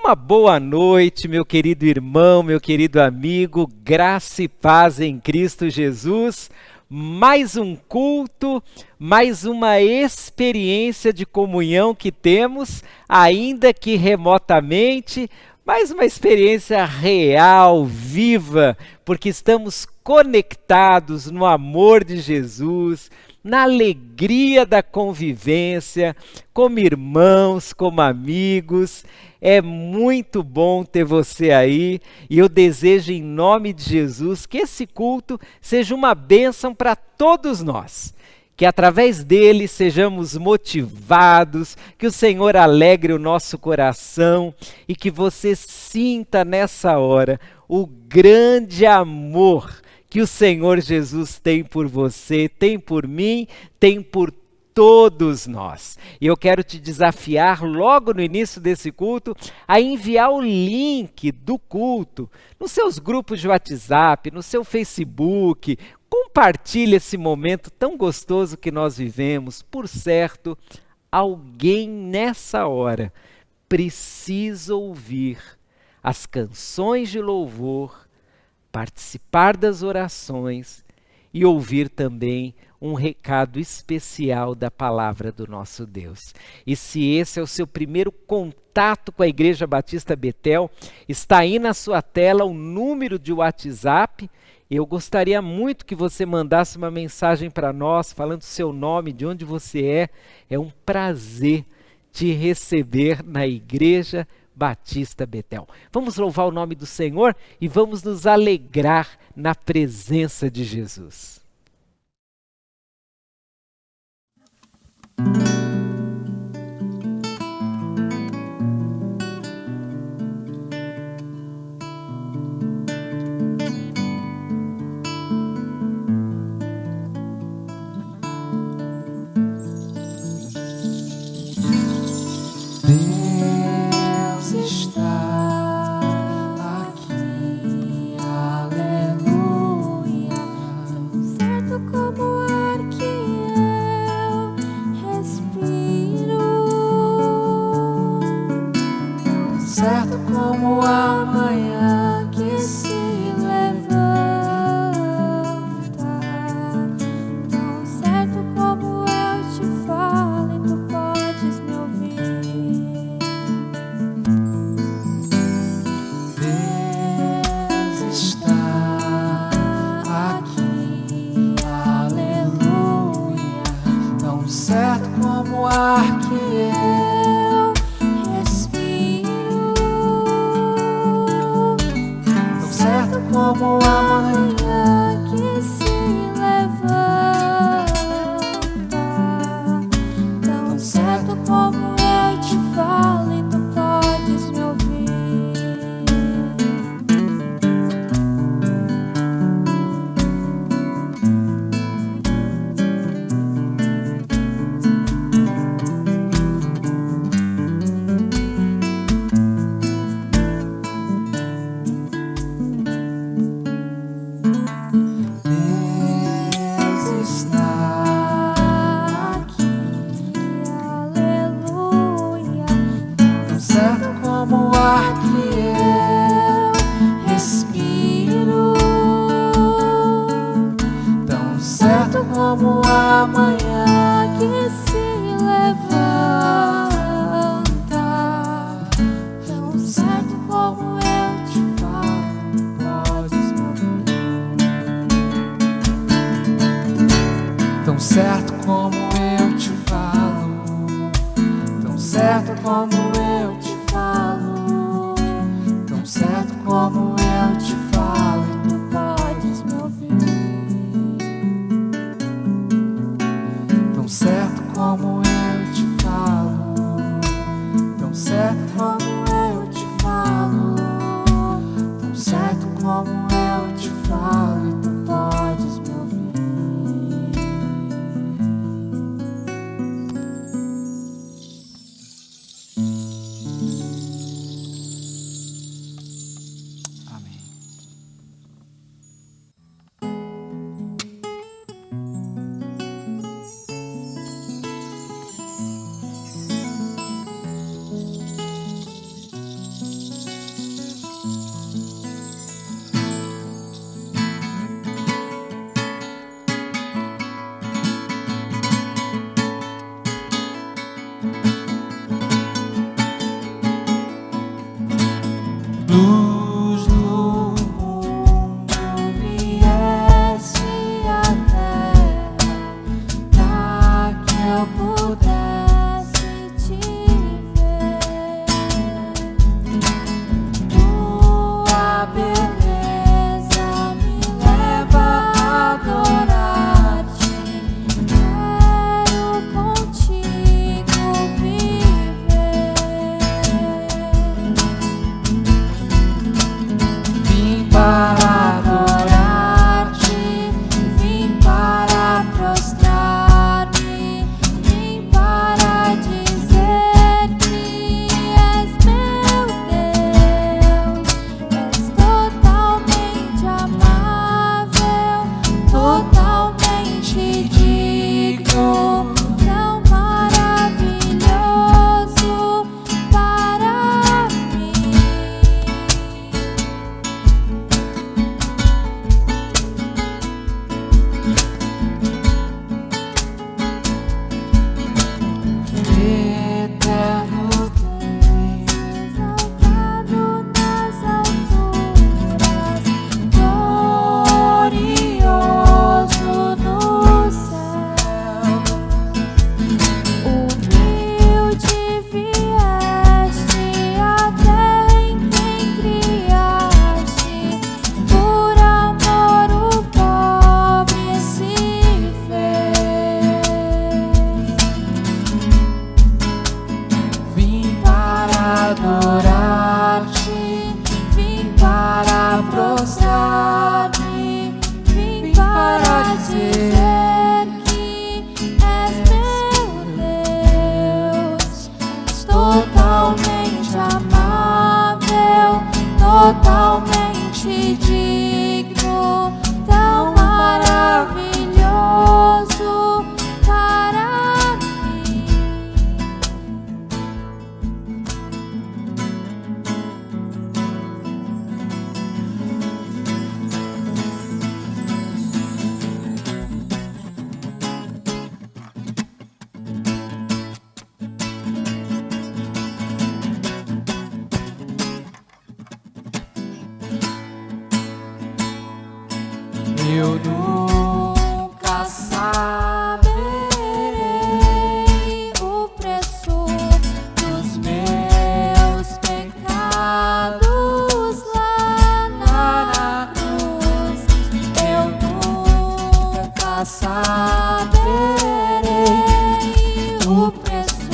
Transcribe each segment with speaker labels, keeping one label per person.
Speaker 1: Uma boa noite, meu querido irmão, meu querido amigo, graça e paz em Cristo Jesus. Mais um culto, mais uma experiência de comunhão que temos, ainda que remotamente, mas uma experiência real, viva, porque estamos conectados no amor de Jesus, na alegria da convivência, como irmãos, como amigos. É muito bom ter você aí e eu desejo em nome de Jesus que esse culto seja uma bênção para todos nós. Que através dele sejamos motivados, que o Senhor alegre o nosso coração e que você sinta nessa hora o grande amor que o Senhor Jesus tem por você, tem por mim, tem por todos nós. E eu quero te desafiar logo no início desse culto a enviar o link do culto nos seus grupos de WhatsApp, no seu Facebook. Compartilhe esse momento tão gostoso que nós vivemos. Por certo, alguém nessa hora precisa ouvir as canções de louvor, participar das orações e ouvir também um recado especial da palavra do nosso Deus. E se esse é o seu primeiro contato com a Igreja Batista Betel, está aí na sua tela o número de WhatsApp. Eu gostaria muito que você mandasse uma mensagem para nós, falando seu nome, de onde você é. É um prazer te receber na Igreja Batista Betel. Vamos louvar o nome do Senhor e vamos nos alegrar na presença de Jesus.
Speaker 2: nunca saberei o preço dos meus pecados lá na cruz. Eu nunca saberei o preço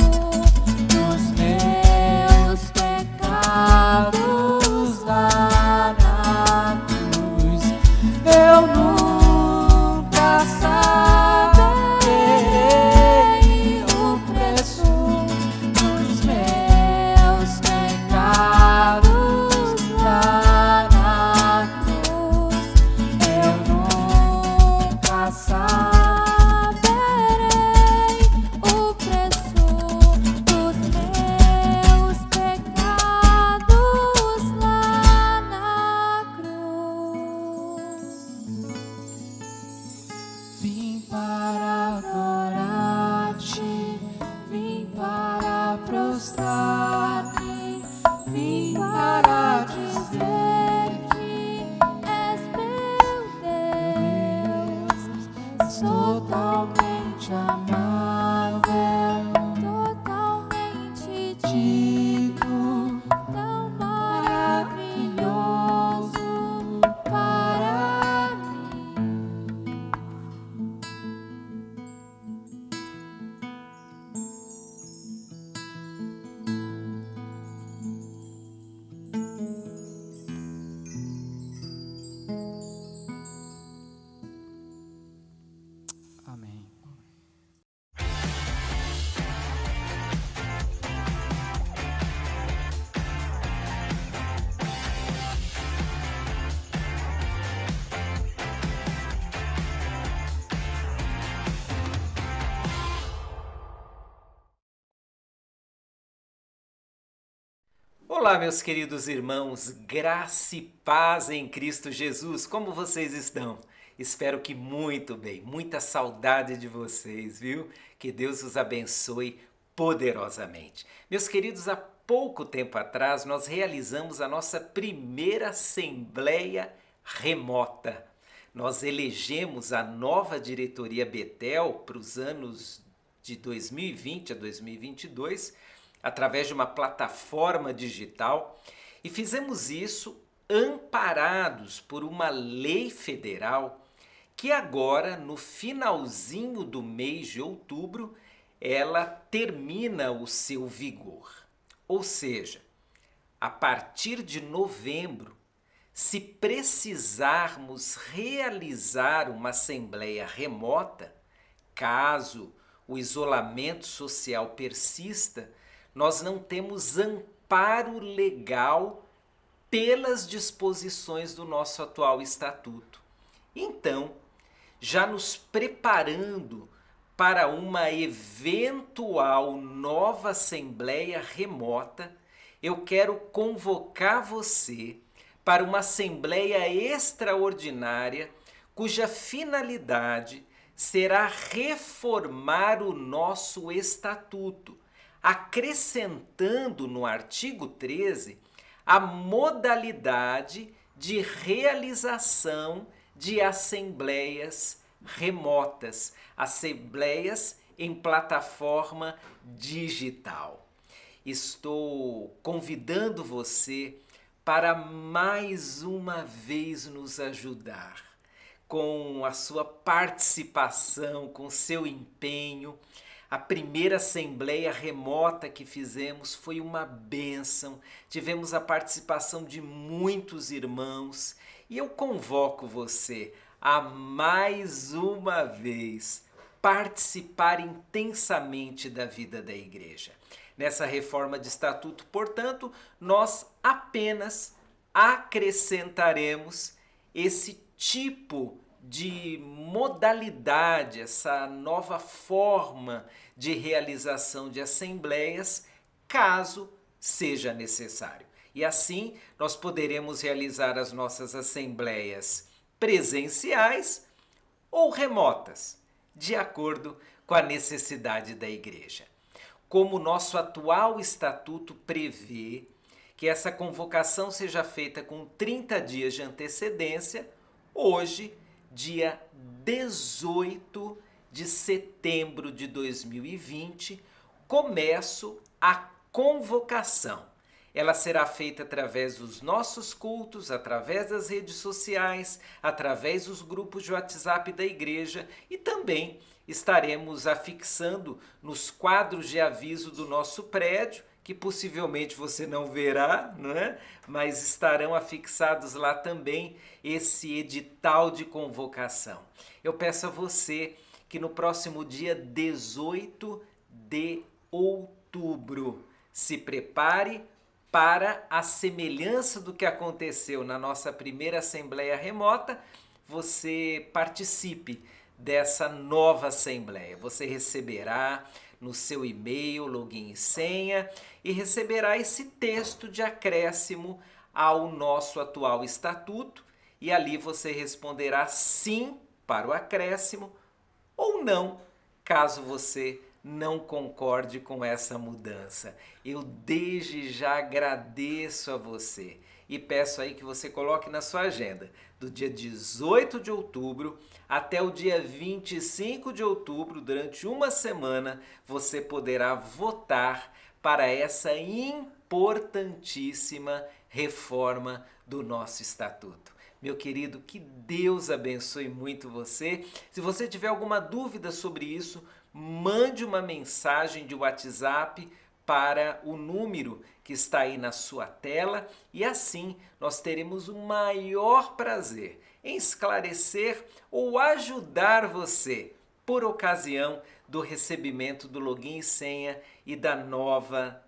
Speaker 2: dos meus pecados lá na cruz. Eu nunca saberei o preço dos meus pecados lá na cruz. Eu nunca saberei o preço dos meus pecados lá na cruz. Vim para adorar-te, vim para prostrar-me, vim para dizer que és meu Deus. És totalmente amável, totalmente digno, tão maravilhoso para mim. Amém.
Speaker 1: Olá, meus queridos irmãos, graça e paz em Cristo Jesus. Como vocês estão? Espero que muito bem, muita saudade de vocês, viu? Que Deus os abençoe poderosamente. Meus queridos, há pouco tempo atrás nós realizamos a nossa primeira assembleia remota. Nós elegemos a nova diretoria Betel para os anos de 2020 a 2022, através de uma plataforma digital, e fizemos isso amparados por uma lei federal que agora, no finalzinho do mês de outubro, ela termina o seu vigor. Ou seja, a partir de novembro, se precisarmos realizar uma assembleia remota, caso o isolamento social persista, nós não temos amparo legal pelas disposições do nosso atual estatuto. Então, já nos preparando para uma eventual nova assembleia remota, eu quero convocar você para uma assembleia extraordinária cuja finalidade será reformar o nosso estatuto, acrescentando no artigo 13 a modalidade de realização de assembleias remotas, assembleias em plataforma digital. Estou convidando você para mais uma vez nos ajudar com a sua participação, com seu empenho. A primeira assembleia remota que fizemos foi uma bênção. Tivemos a participação de muitos irmãos e eu convoco você a mais uma vez participar intensamente da vida da igreja. Nessa reforma de estatuto, portanto, nós apenas acrescentaremos esse tipo de modalidade, essa nova forma de realização de assembleias, caso seja necessário. E assim nós poderemos realizar as nossas assembleias presenciais ou remotas, de acordo com a necessidade da igreja. Como o nosso atual estatuto prevê que essa convocação seja feita com 30 dias de antecedência, hoje
Speaker 3: dia 18 de setembro de 2020, começo a convocação. Ela será feita através dos nossos cultos, através das redes sociais, através dos grupos de WhatsApp da igreja e também estaremos afixando nos quadros de aviso do nosso prédio, que possivelmente você não verá, não é? Mas estarão afixados lá também esse edital de convocação. Eu peço a você que no próximo dia 18 de outubro se prepare para a semelhança do que aconteceu na nossa primeira assembleia remota, você participe dessa nova assembleia. Você receberá no seu e-mail, login e senha, e receberá esse texto de acréscimo ao nosso atual estatuto, e ali você responderá sim para o acréscimo ou não, caso você não concorde com essa mudança. Eu desde já agradeço a você e peço aí que você coloque na sua agenda, do dia 18 de outubro até o dia 25 de outubro, durante uma semana, você poderá votar para essa importantíssima reforma do nosso estatuto. Meu querido, que Deus abençoe muito você. Se você tiver alguma dúvida sobre isso, mande uma mensagem de WhatsApp para o número que está aí na sua tela e assim nós teremos o maior prazer em esclarecer ou ajudar você por ocasião do recebimento do login e senha e da nova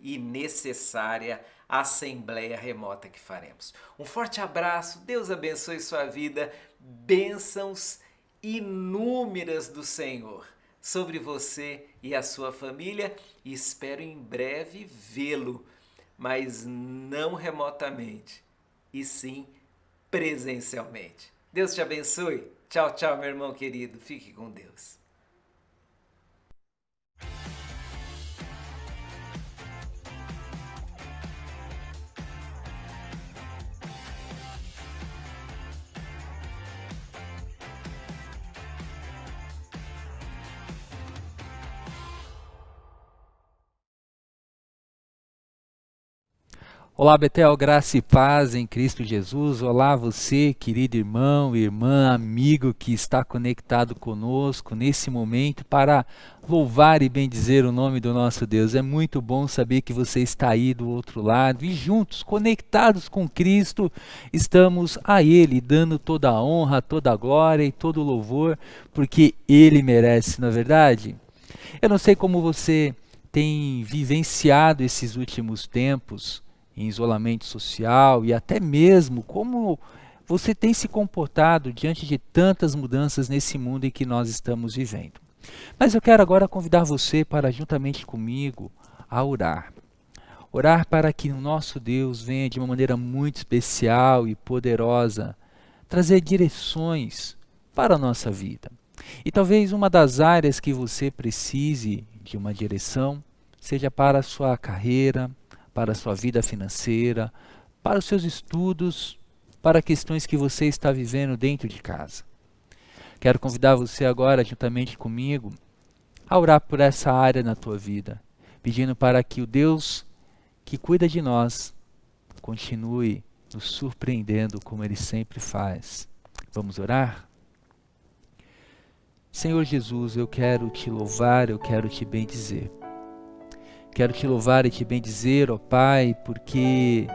Speaker 3: e necessária assembleia remota que faremos. Um forte abraço, Deus abençoe sua vida, bênçãos inúmeras do Senhor sobre você e a sua família, e espero em breve vê-lo, mas não remotamente, e sim presencialmente. Deus te abençoe. Tchau, tchau, meu irmão querido. Fique com Deus.
Speaker 1: Olá, Betel, graça e paz em Cristo Jesus. Olá, você, querido irmão, irmã, amigo que está conectado conosco nesse momento para louvar e bendizer o nome do nosso Deus. É muito bom saber que você está aí do outro lado e juntos, conectados com Cristo, estamos a Ele dando toda a honra, toda a glória e todo o louvor, porque Ele merece, não é verdade? Eu não sei como você tem vivenciado esses últimos tempos, em isolamento social e até mesmo como você tem se comportado diante de tantas mudanças nesse mundo em que nós estamos vivendo. Mas eu quero agora convidar você para, juntamente comigo, a orar. Orar para que o nosso Deus venha de uma maneira muito especial e poderosa trazer direções para a nossa vida. E talvez uma das áreas que você precise de uma direção seja para a sua carreira, para a sua vida financeira, para os seus estudos, para questões que você está vivendo dentro de casa. Quero convidar você agora, juntamente comigo, a orar por essa área na tua vida, pedindo para que o Deus que cuida de nós continue nos surpreendendo como Ele sempre faz. Vamos orar? Senhor Jesus, eu quero te louvar, eu quero te bendizer. Quero te louvar e te bendizer, ó Pai, porque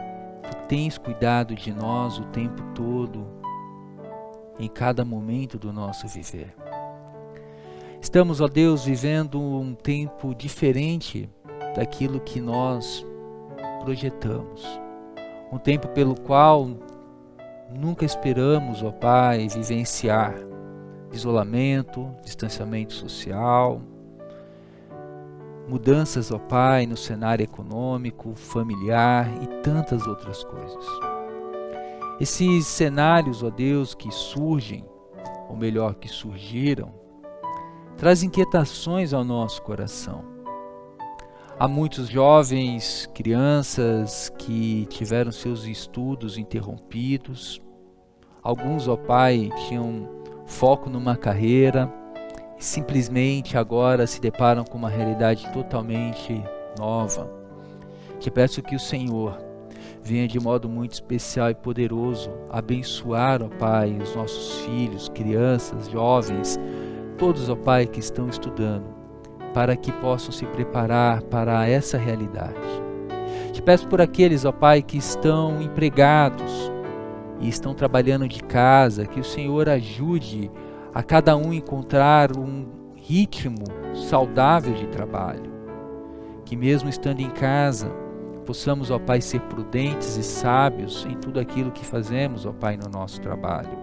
Speaker 1: Tu tens cuidado de nós o tempo todo, em cada momento do nosso viver. Estamos, ó Deus, vivendo um tempo diferente daquilo que nós projetamos. Um tempo pelo qual nunca esperamos, ó Pai, vivenciar isolamento, distanciamento social, mudanças, ó Pai, no cenário econômico, familiar e tantas outras coisas. Esses cenários, ó Deus, que surgem, ou melhor, que surgiram, trazem inquietações ao nosso coração. Há muitos jovens, crianças que tiveram seus estudos interrompidos,
Speaker 4: Alguns, ó Pai, tinham foco numa carreira e simplesmente agora se deparam com uma realidade totalmente nova. Te peço que o Senhor venha de modo muito especial e poderoso abençoar, ó Pai, os nossos filhos, crianças, jovens, todos, ó Pai, que estão estudando, para que possam se preparar para essa realidade. Te peço por aqueles, ó Pai, que estão empregados e estão trabalhando de casa, que o Senhor ajude a cada um encontrar um ritmo saudável de trabalho. Que mesmo estando em casa, possamos, ó Pai, ser prudentes e sábios em tudo aquilo que fazemos, ó Pai, no nosso trabalho.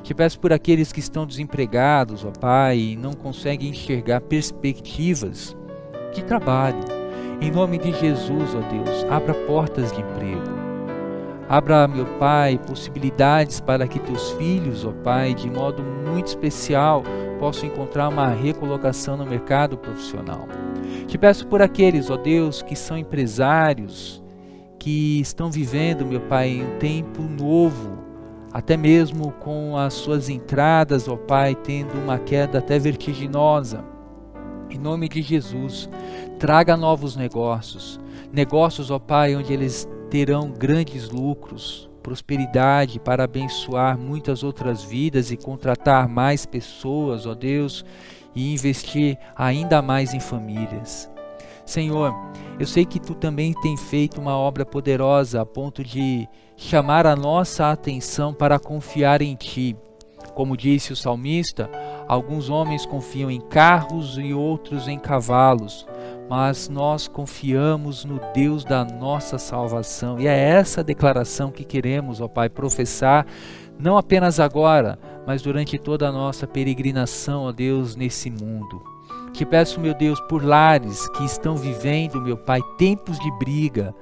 Speaker 4: Te peço por aqueles que estão desempregados, ó Pai, e não conseguem enxergar perspectivas de trabalho. Em nome de Jesus, ó Deus, abra portas de emprego. Abra, meu Pai, possibilidades para que teus filhos, ó Pai, de modo muito especial, possam encontrar uma recolocação no mercado profissional. Te peço por aqueles, ó Deus, que são empresários, que estão vivendo, meu Pai, um tempo novo, até mesmo com as suas entradas, ó Pai, tendo uma queda até vertiginosa. Em nome de Jesus, traga novos negócios, ó Pai, onde eles terão grandes lucros, prosperidade para abençoar muitas outras vidas e contratar mais pessoas, ó Deus, e investir ainda mais em famílias. Senhor, eu sei que Tu também tem feito uma obra poderosa a ponto de chamar a nossa atenção para confiar em Ti. Como disse o salmista, alguns homens confiam em carros e outros em cavalos, mas nós confiamos no Deus da nossa salvação. E é essa declaração que queremos, ó Pai, professar, não apenas agora, mas durante toda a nossa peregrinação, ó Deus, nesse mundo. Te peço, meu Deus, por lares que estão vivendo, meu Pai, tempos de briga,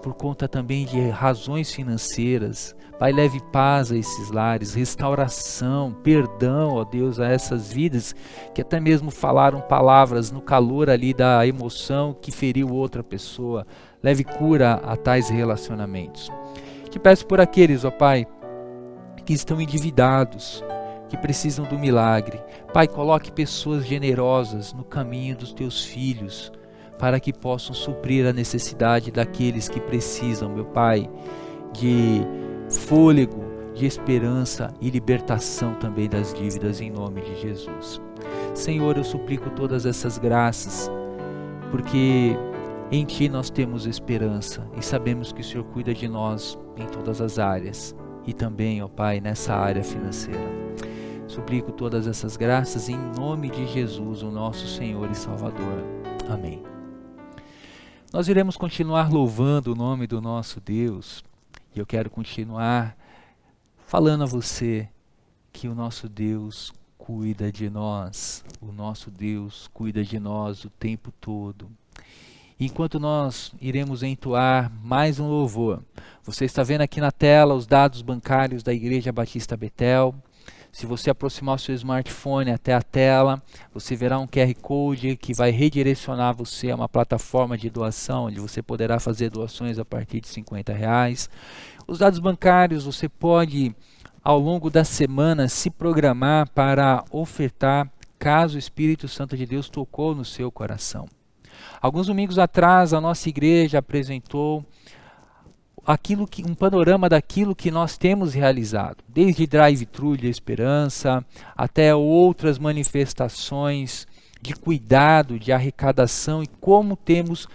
Speaker 4: por conta também de razões financeiras. Pai, leve paz a esses lares, restauração, perdão, ó Deus, a essas vidas que até mesmo falaram palavras no calor ali da emoção que feriu outra pessoa. Leve cura a tais relacionamentos. Te peço por aqueles, ó Pai, que estão endividados, que precisam do milagre. Pai, coloque pessoas generosas no caminho dos Teus filhos, para que possam suprir a necessidade daqueles que precisam, meu Pai, de fôlego, de esperança e libertação também das dívidas, em nome de Jesus. Senhor, eu suplico todas essas graças, porque em Ti nós temos esperança e sabemos que o Senhor cuida de nós em todas as áreas e também, ó Pai, nessa área financeira. Suplico todas essas graças em nome de Jesus, o nosso Senhor e Salvador. Amém. Nós iremos continuar louvando o nome do nosso Deus e eu quero continuar falando a você que o nosso Deus cuida de nós. O nosso Deus cuida de nós o tempo todo. Enquanto nós iremos entoar mais um louvor, você está vendo aqui na tela os dados bancários da Igreja Batista Betel. Se você aproximar o seu smartphone até a tela, você verá um QR Code que vai redirecionar você a uma plataforma de doação, onde você poderá fazer doações a partir de R$50. Os dados bancários você pode, ao longo da semana, se programar para ofertar, caso o Espírito Santo de Deus tocou no seu coração. Alguns domingos atrás, a nossa igreja apresentou um panorama daquilo que nós temos realizado, desde drive-thru de esperança até outras manifestações de cuidado, de arrecadação e como temos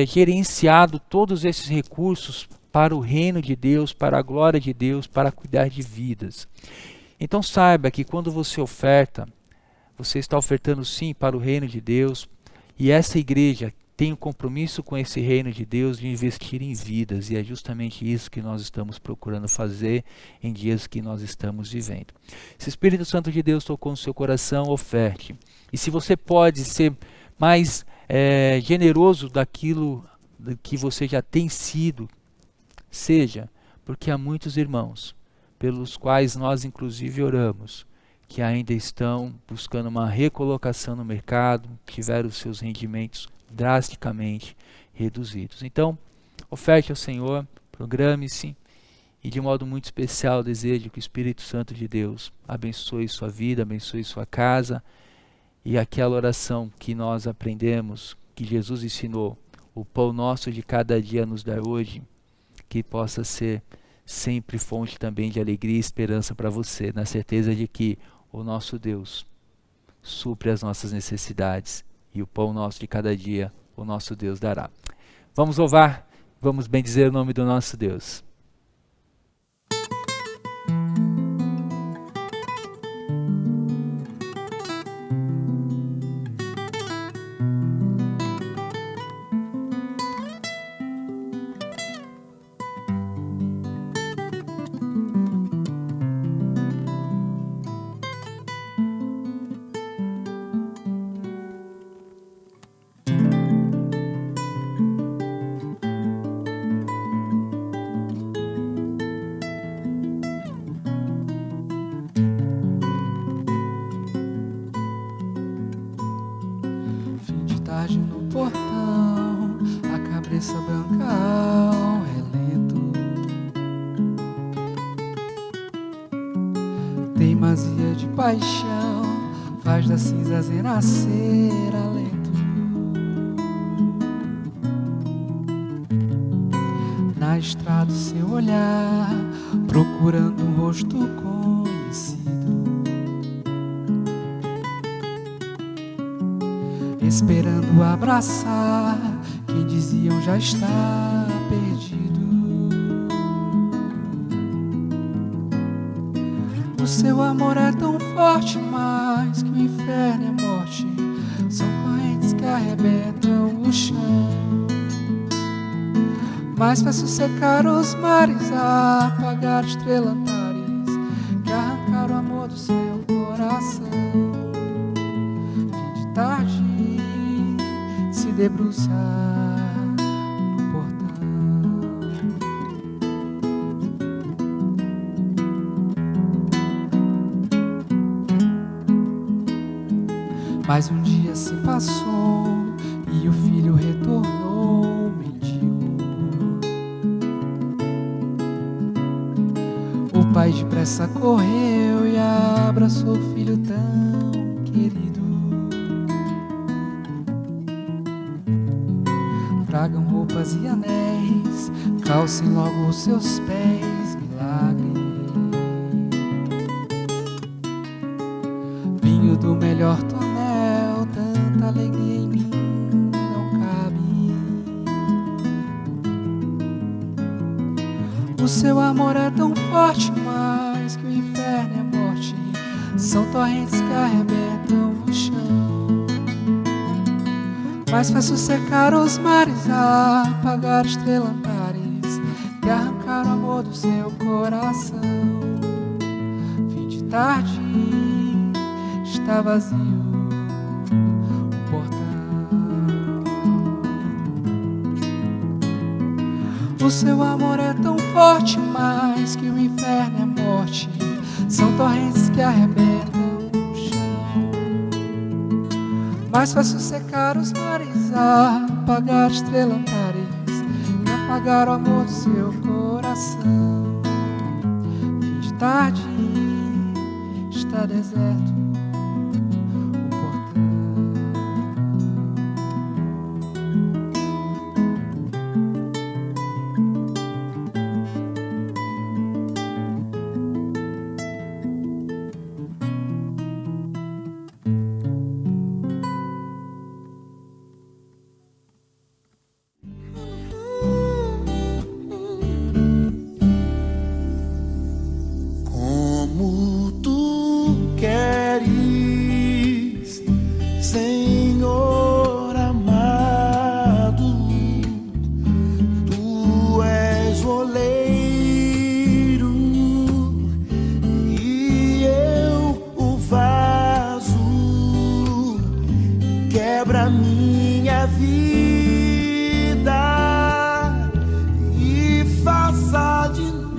Speaker 4: gerenciado todos esses recursos para o reino de Deus, para a glória de Deus, para cuidar de vidas. Então saiba que quando você oferta, você está ofertando sim para o reino de Deus, e essa igreja tem um compromisso com esse reino de Deus de investir em vidas, e é justamente isso que nós estamos procurando fazer em dias que nós estamos vivendo. Se o Espírito Santo de Deus tocou no seu coração, oferte. E se você pode ser mais generoso daquilo que você já tem sido, seja, porque há muitos irmãos, pelos quais nós inclusive oramos, que ainda estão buscando uma recolocação no mercado, tiveram os seus rendimentos drasticamente reduzidos. Então, oferte ao Senhor, programe-se E de modo muito especial desejo que o Espírito Santo de Deus abençoe sua vida, abençoe sua casa. E aquela oração que nós aprendemos, que Jesus ensinou, o pão nosso de cada dia nos dá hoje, que possa ser sempre fonte também de alegria e esperança para você, na certeza de que o nosso Deus supre as nossas necessidades e o pão nosso de cada dia o nosso Deus dará. Vamos louvar, vamos bendizer o nome do nosso Deus.
Speaker 5: Fim de tarde no portão, a cabeça branca ao relento. Teimosia de paixão faz das cinzas renascer alento. Na estrada o seu olhar, procurando um rosto conhecido. Esperando abraçar quem diziam já está perdido. O seu amor é tão forte, mais que o inferno e a morte são correntes que arrebentam o chão. Mais fácil secar os mares, apagar estrelantares que arrancaram o amor do seu coração. Fim de tarde se debruçar no portão. Mas um dia se passou e o filho retornou mendigo. O pai depressa correu e abraçou o filho tão querido. Tragam roupas e anéis, calcem logo os seus pés, milagre. Vinho do melhor tonel, tanta alegria em mim não cabe. O seu amor é tão forte, mais que o inferno e a morte são torrentes que arrebentam o chão. Mais fácil secar os mares, apagar estrelantares que arrancaram o amor do seu coração. Fim de tarde está vazio o portão. O seu amor é tão forte, mais que o inferno e a morte são torrentes que arrebentam. Mais fácil secar os mares, apagar estrelantares e apagar o amor do seu coração. Fim de tarde está deserto o portão.
Speaker 6: Como tu queres, Senhor amado, tu és o oleiro e eu o vaso. Quebra minha vida e faça de novo.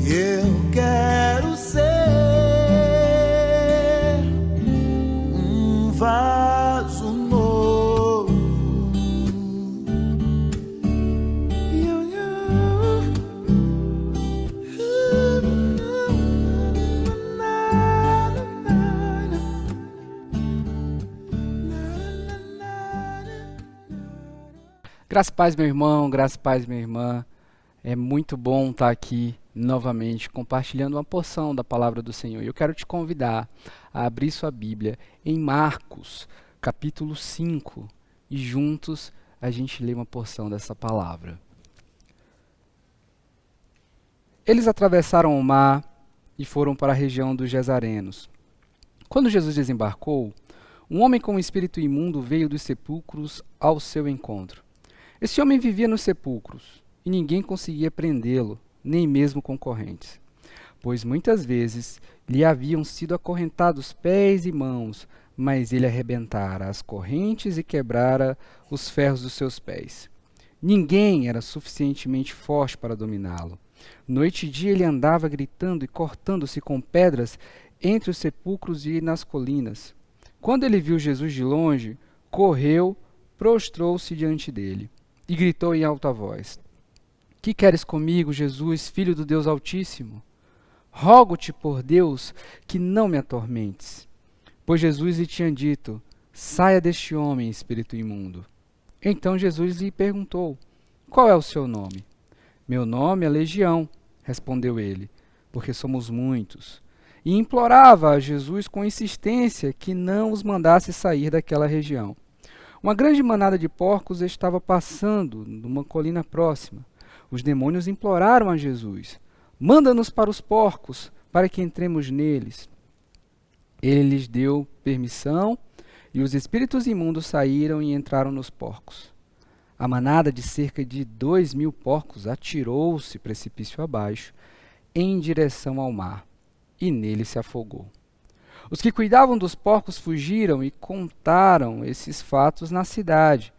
Speaker 6: Eu quero ser um vaso
Speaker 5: Graça e paz, meu irmão, graça e paz, minha irmã. É muito bom estar aqui novamente compartilhando uma porção da palavra do Senhor. E eu quero te convidar a abrir sua Bíblia em Marcos, capítulo 5, e juntos a gente lê uma porção dessa palavra. Eles atravessaram o mar e foram para a região dos Gesarenos. Quando Jesus desembarcou, um homem com um espírito imundo veio dos sepulcros ao seu encontro. Esse homem vivia nos sepulcros, e ninguém conseguia prendê-lo, nem mesmo com correntes, pois muitas vezes lhe haviam sido acorrentados pés e mãos, mas ele arrebentara as correntes e quebrara os ferros dos seus pés. Ninguém era suficientemente forte para dominá-lo. Noite e dia ele andava gritando e cortando-se com pedras entre os sepulcros e nas colinas. Quando ele viu Jesus de longe, correu, prostrou-se diante dele e gritou em alta voz: Que queres comigo, Jesus, Filho do Deus Altíssimo? Rogo-te por Deus que não me atormentes. Pois Jesus lhe tinha dito: Saia deste homem, espírito imundo. Então Jesus lhe perguntou: Qual é o seu nome? Meu nome é Legião, respondeu ele, porque somos muitos. E implorava a Jesus com insistência que não os mandasse sair daquela região. Uma grande manada de porcos estava passando numa colina próxima. Os demônios imploraram a Jesus: Manda-nos para os porcos, para que entremos neles. Ele lhes deu permissão, e os espíritos imundos saíram e entraram nos porcos. A manada de cerca de 2.000 porcos atirou-se precipício abaixo, em direção ao mar, e nele se afogou. Os que cuidavam dos porcos fugiram e contaram esses fatos na cidade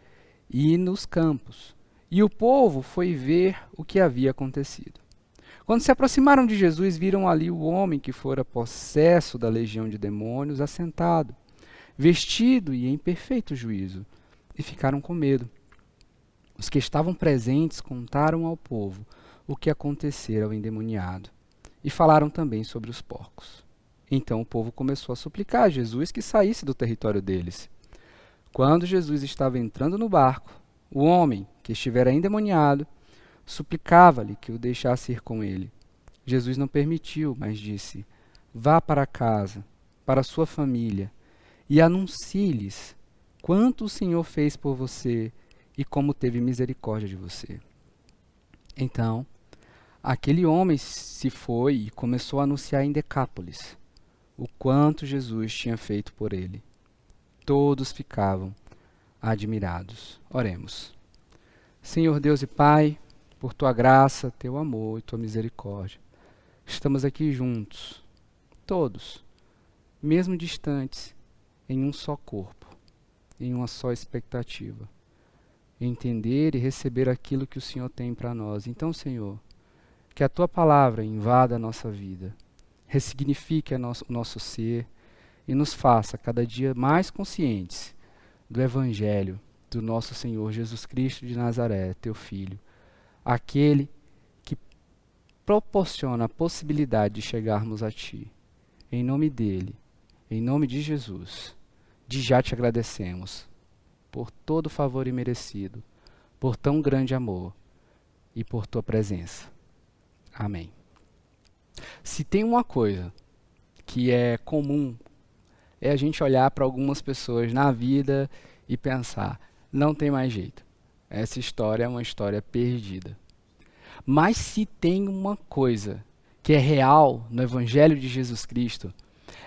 Speaker 5: e nos campos. E o povo foi ver o que havia acontecido. Quando se aproximaram de Jesus, viram ali o homem que fora possesso da legião de demônios, assentado, vestido e em perfeito juízo, e ficaram com medo. Os que estavam presentes contaram ao povo o que acontecera ao endemoniado, e falaram também sobre os porcos. Então o povo começou a suplicar a Jesus que saísse do território deles. Quando Jesus estava entrando no barco, o homem que estivera endemoniado suplicava-lhe que o deixasse ir com ele. Jesus não permitiu, mas disse: Vá para casa, para sua família, e anuncie-lhes quanto o Senhor fez por você e como teve misericórdia de você. Então, aquele homem se foi e começou a anunciar em Decápolis o quanto Jesus tinha feito por ele. Todos ficavam admirados. Oremos. Senhor Deus e Pai, por tua graça, teu amor e tua misericórdia, estamos aqui juntos, todos, mesmo distantes, em um só corpo, em uma só expectativa, entender e receber aquilo que o Senhor tem para nós. Então, Senhor, que a tua palavra invada a nossa vida, ressignifique o nosso ser e nos faça cada dia mais conscientes do Evangelho do nosso Senhor Jesus Cristo de Nazaré, teu Filho, aquele que proporciona a possibilidade de chegarmos a Ti. Em nome dele, em nome de Jesus, de já te agradecemos por todo o favor imerecido, por tão grande amor e por tua presença. Amém. Se tem uma coisa que é comum, é a gente olhar para algumas pessoas na vida e pensar: não tem mais jeito. Essa história é uma história perdida. Mas se tem uma coisa que é real no Evangelho de Jesus Cristo,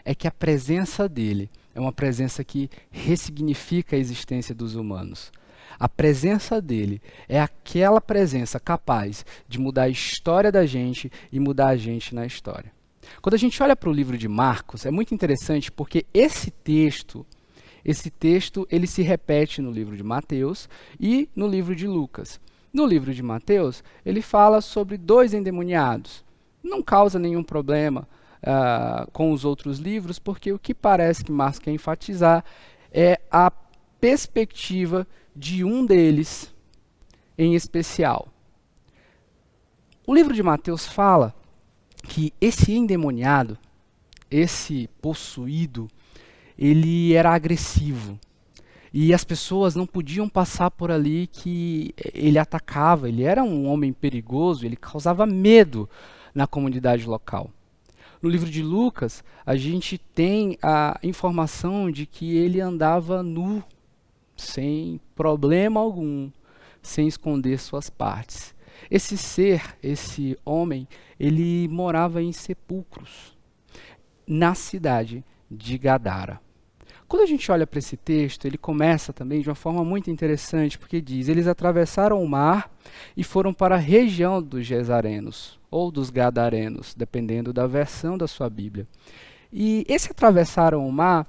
Speaker 5: é que a presença dele é uma presença que ressignifica a existência dos humanos. A presença dele é aquela presença capaz de mudar a história da gente e mudar a gente na história. Quando a gente olha para o livro de Marcos, é muito interessante porque esse texto ele se repete no livro de Mateus e no livro de Lucas. No livro de Mateus, ele fala sobre 2 endemoniados. Não causa nenhum problema com os outros livros, porque o que parece que Marcos quer enfatizar é a perspectiva de um deles em especial. O livro de Mateus fala que esse endemoniado, esse possuído, ele era agressivo. E as pessoas não podiam passar por ali que ele atacava. Ele era um homem perigoso, ele causava medo na comunidade local. No livro de Lucas, a gente tem a informação de que ele andava nu, sem problema algum, sem esconder suas partes. Esse ser, esse homem, ele morava em sepulcros, na cidade de Gadara. Quando a gente olha para esse texto, ele começa também de uma forma muito interessante, porque diz: eles atravessaram o mar e foram para a região dos Gesarenos, ou dos Gadarenos, dependendo da versão da sua Bíblia. E esse atravessaram o mar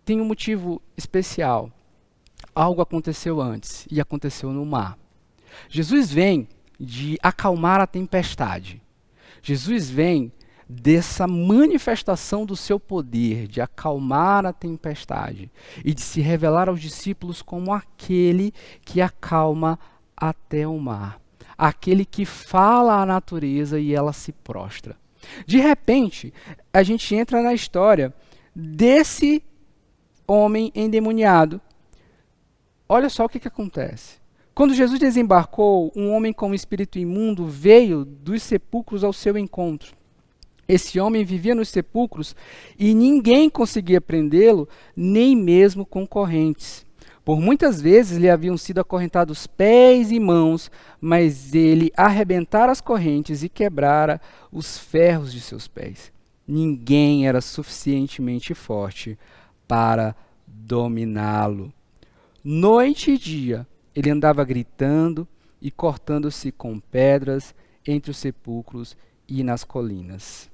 Speaker 5: tem um motivo especial. Algo aconteceu antes, e aconteceu no mar. Jesus vem de acalmar a tempestade. Jesus vem dessa manifestação do seu poder, de acalmar a tempestade e de se revelar aos discípulos como aquele que acalma até o mar, aquele que fala à natureza e ela se prostra. De repente, a gente entra na história desse homem endemoniado. Olha só o que acontece. Quando Jesus desembarcou, um homem com um espírito imundo veio dos sepulcros ao seu encontro. Esse homem vivia nos sepulcros e ninguém conseguia prendê-lo, nem mesmo com correntes. Por muitas vezes lhe haviam sido acorrentados pés e mãos, mas ele arrebentara as correntes e quebrara os ferros de seus pés. Ninguém era suficientemente forte para dominá-lo. Noite e dia, ele andava gritando e cortando-se com pedras entre os sepulcros e nas colinas.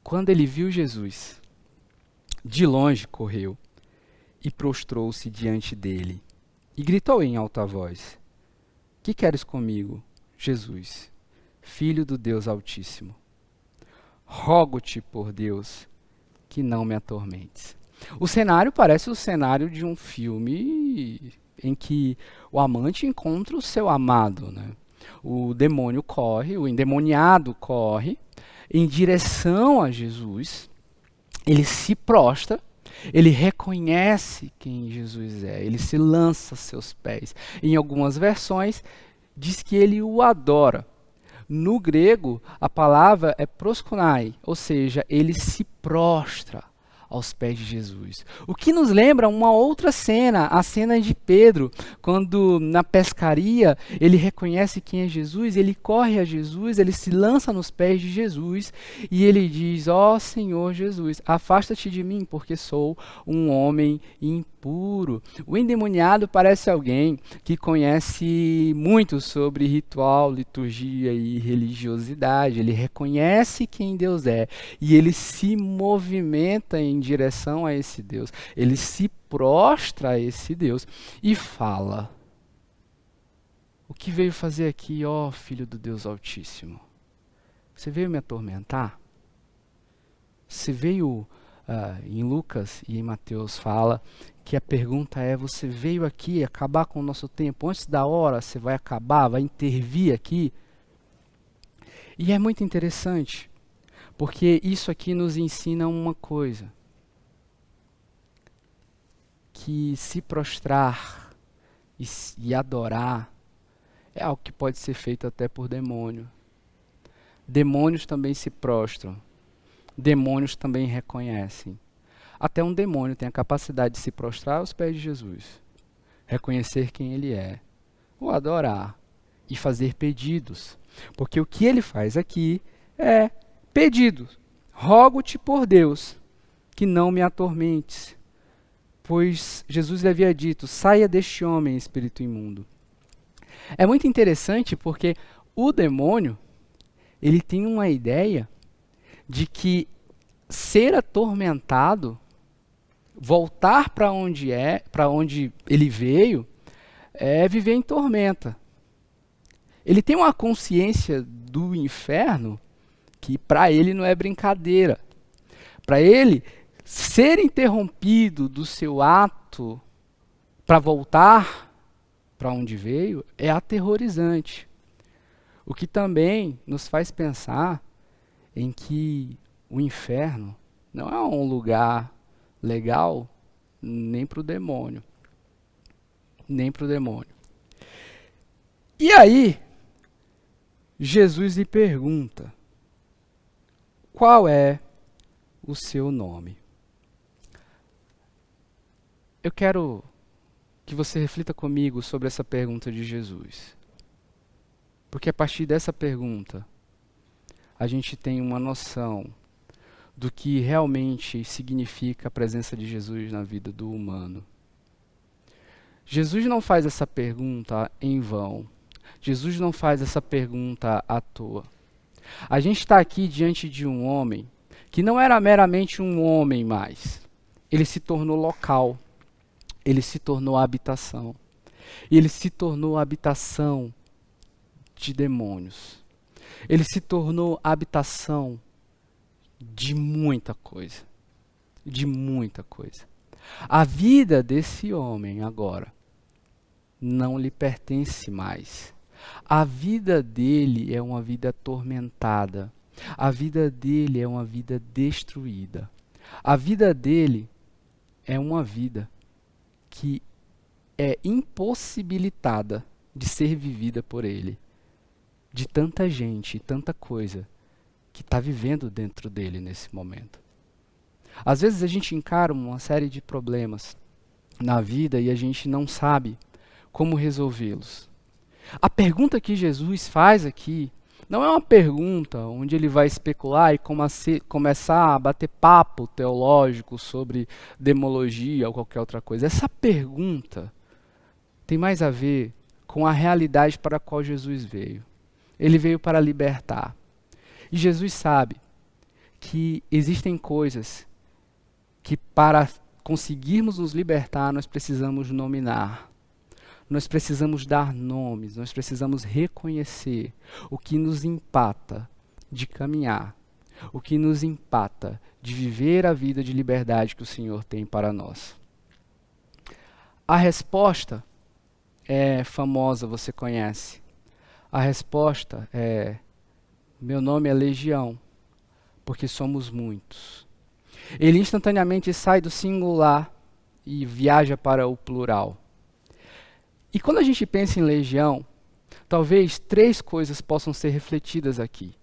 Speaker 5: Quando ele viu Jesus, de longe correu e prostrou-se diante dele e gritou em alta voz: Que queres comigo, Jesus, Filho do Deus Altíssimo? Rogo-te por Deus que não me atormentes. O cenário parece o cenário de um filme em que o amante encontra o seu amado, né? O demônio corre, o endemoniado corre em direção a Jesus, ele se prostra, ele reconhece quem Jesus é, ele se lança aos seus pés. Em algumas versões, diz que ele o adora. No grego, a palavra é proskunai, ou seja, ele se prostra aos pés de Jesus. O que nos lembra uma outra cena, a cena de Pedro, quando na pescaria ele reconhece quem é Jesus, ele corre a Jesus, ele se lança nos pés de Jesus e ele diz: ó Senhor Jesus, afasta-te de mim, porque sou um homem impuro. O endemoniado parece alguém que conhece muito sobre ritual, liturgia e religiosidade. Ele reconhece quem Deus é e ele se movimenta em direção a esse Deus. Ele se prostra a esse Deus e fala: o que veio fazer aqui, ó Filho do Deus Altíssimo? Você veio me atormentar? Você veio, em Lucas e em Mateus fala que a pergunta é: você veio aqui acabar com o nosso tempo? Antes da hora você vai acabar, vai intervir aqui? E é muito interessante, porque isso aqui nos ensina uma coisa: que se prostrar e adorar é algo que pode ser feito até por demônio. Demônios também se prostram. Demônios também reconhecem. Até um demônio tem a capacidade de se prostrar aos pés de Jesus, reconhecer quem ele é, o adorar e fazer pedidos. Porque o que ele faz aqui é pedidos. Rogo-te por Deus que não me atormentes. Pois Jesus lhe havia dito: saia deste homem, espírito imundo. É muito interessante porque o demônio, ele tem uma ideia de que ser atormentado, voltar para onde ele veio, é viver em tormenta. Ele tem uma consciência do inferno que para ele não é brincadeira. Para ele, ser interrompido do seu ato para voltar para onde veio é aterrorizante. O que também nos faz pensar em que o inferno não é um lugar legal, Nem para o demônio. Nem para o demônio. E aí, Jesus lhe pergunta: qual é o seu nome? Eu quero que você reflita comigo sobre essa pergunta de Jesus. Porque a partir dessa pergunta, a gente tem uma noção do que realmente significa a presença de Jesus na vida do humano. Jesus não faz essa pergunta em vão. Jesus não faz essa pergunta à toa. A gente está aqui diante de um homem que não era meramente um homem mais. Ele se tornou local. Ele se tornou habitação. E ele se tornou habitação de demônios. Ele se tornou habitação de muita coisa. De muita coisa. A vida desse homem agora não lhe pertence mais. A vida dele é uma vida atormentada. A vida dele é uma vida destruída. A vida dele é uma vida que é impossibilitada de ser vivida por ele. De tanta gente, tanta coisa que está vivendo dentro dele nesse momento. Às vezes a gente encara uma série de problemas na vida e a gente não sabe como resolvê-los. A pergunta que Jesus faz aqui não é uma pergunta onde ele vai especular e começar a bater papo teológico sobre demologia ou qualquer outra coisa. Essa pergunta tem mais a ver com a realidade para a qual Jesus veio. Ele veio para libertar. E Jesus sabe que existem coisas que para conseguirmos nos libertar nós precisamos nominar. Nós precisamos dar nomes, nós precisamos reconhecer o que nos empata de caminhar, o que nos empata de viver a vida de liberdade que o Senhor tem para nós. A resposta é famosa, você conhece. A resposta é: meu nome é Legião, porque somos muitos. Ele instantaneamente sai do singular e viaja para o plural. E quando a gente pensa em legião, talvez 3 coisas possam ser refletidas aqui.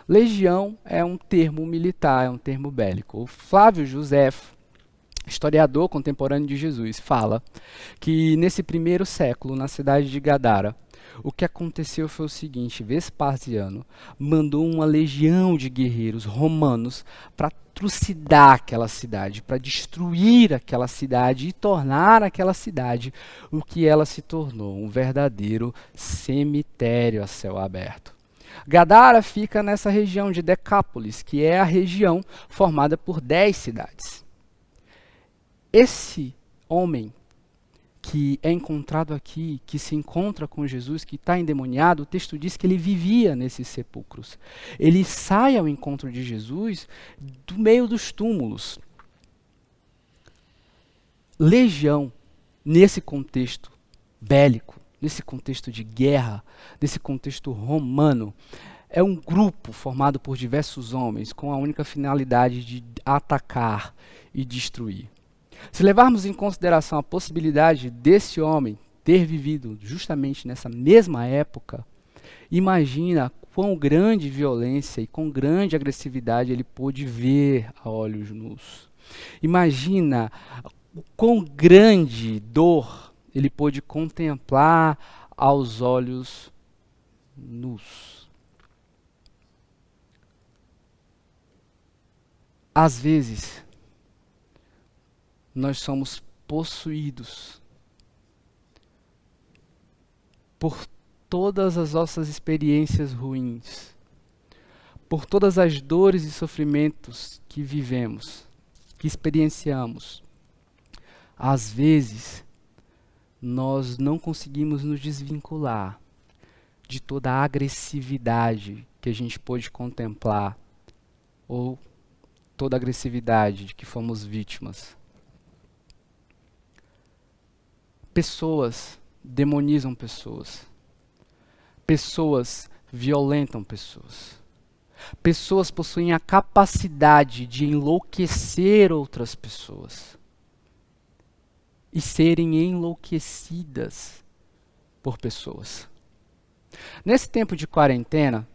Speaker 5: Legião é um termo militar, é um termo bélico. O Flávio Joséfo, historiador contemporâneo de Jesus, fala que nesse primeiro século, na cidade de Gadara, o que aconteceu foi o seguinte: Vespasiano mandou uma legião de guerreiros romanos para trucidar aquela cidade, para destruir aquela cidade e tornar aquela cidade o que ela se tornou, um verdadeiro cemitério a céu aberto. Gadara fica nessa região de Decápolis, que é a região formada por 10 cidades. Esse homem que é encontrado aqui, que se encontra com Jesus, que está endemoniado, o texto diz que ele vivia nesses sepulcros. Ele sai ao encontro de Jesus do meio dos túmulos. Legião, nesse contexto bélico, nesse contexto de guerra, nesse contexto romano, é um grupo formado por diversos homens com a única finalidade de atacar e destruir. Se levarmos em consideração a possibilidade desse homem ter vivido justamente nessa mesma época, imagina quão grande violência e quão grande agressividade ele pôde ver a olhos nus. Imagina quão grande dor ele pôde contemplar aos olhos nus. Às vezes, nós somos possuídos por todas as nossas experiências ruins, por todas as dores e sofrimentos que vivemos, que experienciamos. Às vezes, nós não conseguimos nos desvincular de toda a agressividade que a gente pôde contemplar, ou toda a agressividade de que fomos vítimas. Pessoas demonizam pessoas. Pessoas violentam pessoas. Pessoas possuem a capacidade de enlouquecer outras pessoas. e serem enlouquecidas por pessoas. Nesse tempo de quarentena,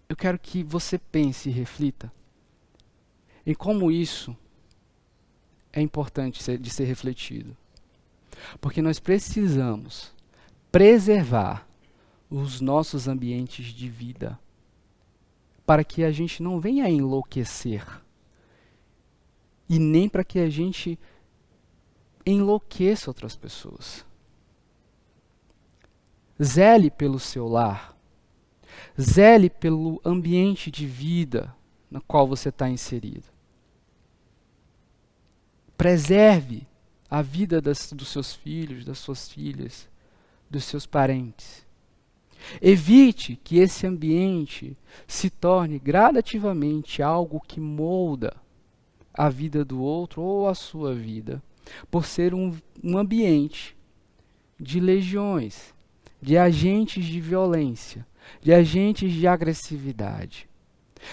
Speaker 5: eu quero que você pense e reflita em como isso é importante de ser refletido. Porque nós precisamos preservar os nossos ambientes de vida para que a gente não venha a enlouquecer e nem para que a gente enlouqueça outras pessoas. Zele pelo seu lar. Zele pelo ambiente de vida no qual você está inserido. Preserve a vida dos seus filhos, das suas filhas, dos seus parentes. Evite que esse ambiente se torne gradativamente algo que molda a vida do outro ou a sua vida, por ser um ambiente de legiões, de agentes de violência, de agentes de agressividade.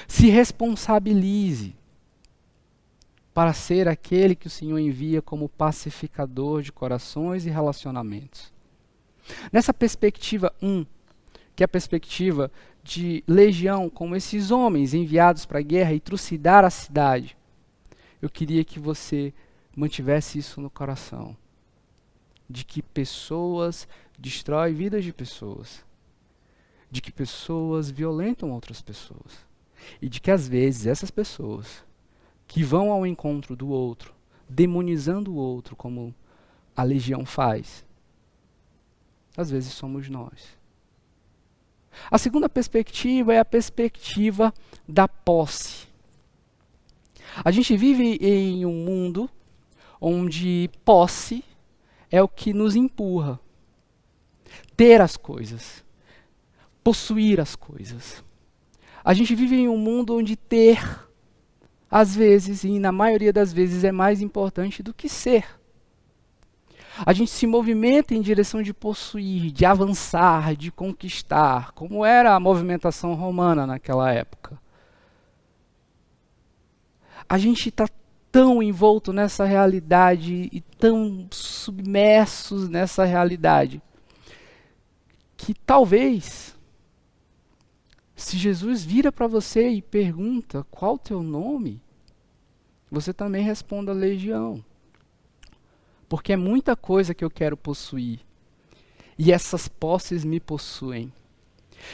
Speaker 5: Se responsabilize para ser aquele que o Senhor envia como pacificador de corações e relacionamentos. Nessa perspectiva que é a perspectiva de legião, como esses homens enviados para a guerra e trucidar a cidade, eu queria que você mantivesse isso no coração, de que pessoas destroem vidas de pessoas, de que pessoas violentam outras pessoas, e de que às vezes essas pessoas que vão ao encontro do outro, demonizando o outro como a legião faz, às vezes somos nós. A segunda perspectiva é a perspectiva da posse. A gente vive em um mundo onde posse é o que nos empurra. Ter as coisas, possuir as coisas. A gente vive em um mundo onde ter, às vezes, e na maioria das vezes, é mais importante do que ser. A gente se movimenta em direção de possuir, de avançar, de conquistar, como era a movimentação romana naquela época. A gente está tão envolto nessa realidade e tão submersos nessa realidade que talvez, se Jesus vira para você e pergunta qual o teu nome, você também responda legião. Porque é muita coisa que eu quero possuir. E essas posses me possuem.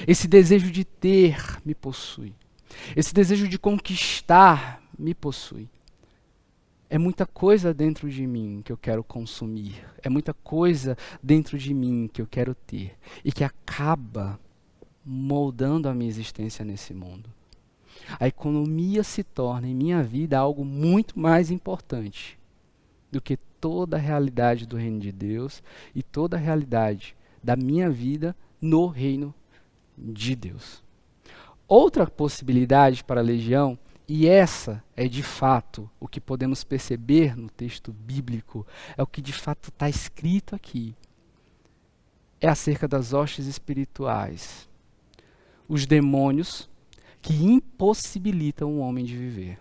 Speaker 5: Esse desejo de ter me possui. Esse desejo de conquistar me possui. É muita coisa dentro de mim que eu quero consumir. É muita coisa dentro de mim que eu quero ter. E que acaba moldando a minha existência nesse mundo. A economia se torna em minha vida algo muito mais importante do que toda a realidade do reino de Deus e toda a realidade da minha vida no reino de Deus. Outra possibilidade para a legião, e essa é de fato o que podemos perceber no texto bíblico, é o que de fato está escrito aqui, é acerca das hostes espirituais. Os demônios que impossibilitam o homem de viver.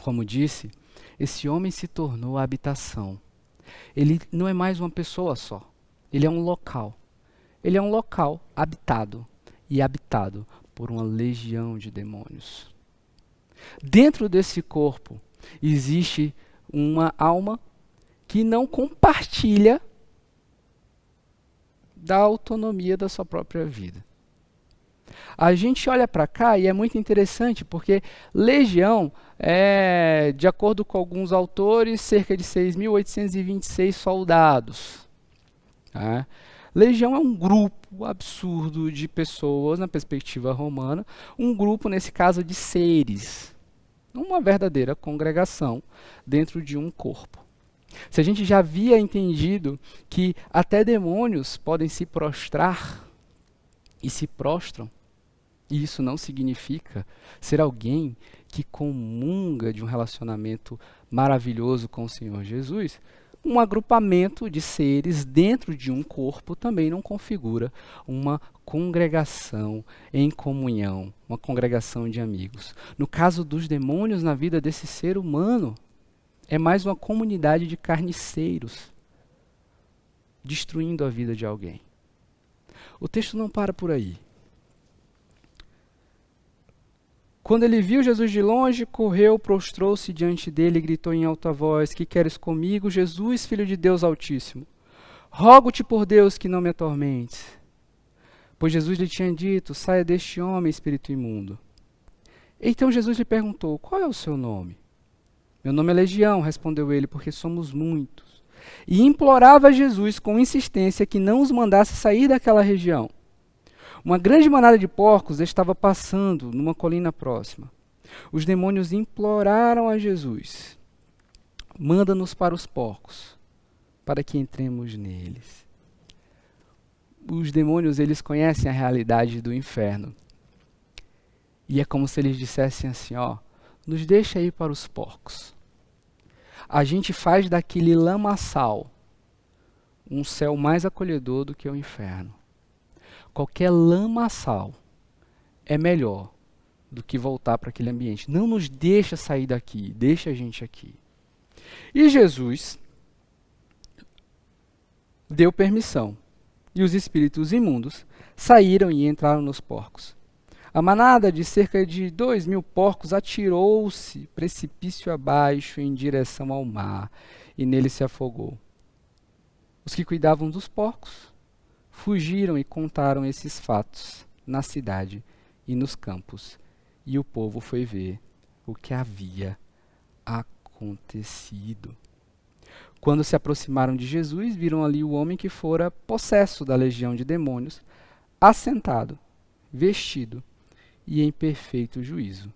Speaker 5: Como disse, esse homem se tornou a habitação. Ele não é mais uma pessoa só. Ele é um local. Ele é um local habitado e habitado por uma legião de demônios. Dentro desse corpo existe uma alma que não compartilha da autonomia da sua própria vida. A gente olha para cá e é muito interessante porque legião é, de acordo com alguns autores, cerca de 6.826 soldados. Tá? Legião é um grupo absurdo de pessoas, na perspectiva romana, um grupo, nesse caso, de seres. Uma verdadeira congregação dentro de um corpo. Se a gente já havia entendido que até demônios podem se prostrar e se prostram, e isso não significa ser alguém que comunga de um relacionamento maravilhoso com o Senhor Jesus, um agrupamento de seres dentro de um corpo também não configura uma congregação em comunhão, uma congregação de amigos. No caso dos demônios na vida desse ser humano, é mais uma comunidade de carniceiros destruindo a vida de alguém. O texto não para por aí. Quando ele viu Jesus de longe, correu, prostrou-se diante dele e gritou em alta voz: Que queres comigo, Jesus, Filho de Deus Altíssimo? Rogo-te por Deus que não me atormentes. Pois Jesus lhe tinha dito: Saia deste homem, espírito imundo. Então Jesus lhe perguntou: Qual é o seu nome? Meu nome é Legião, respondeu ele, porque somos muitos. E implorava a Jesus com insistência que não os mandasse sair daquela região. Uma grande manada de porcos estava passando numa colina próxima. Os demônios imploraram a Jesus: Manda-nos para os porcos, para que entremos neles. Os demônios, eles conhecem a realidade do inferno. E é como se eles dissessem assim, nos deixa ir para os porcos. A gente faz daquele lamaçal um céu mais acolhedor do que o inferno. Qualquer lamaçal é melhor do que voltar para aquele ambiente. Não nos deixa sair daqui, deixa a gente aqui. E Jesus deu permissão. E os espíritos imundos saíram e entraram nos porcos. A manada de cerca de 2.000 porcos atirou-se precipício abaixo em direção ao mar, e nele se afogou. Os que cuidavam dos porcos fugiram e contaram esses fatos na cidade e nos campos, e o povo foi ver o que havia acontecido. Quando se aproximaram de Jesus, viram ali o homem que fora possesso da legião de demônios, assentado, vestido e em perfeito juízo,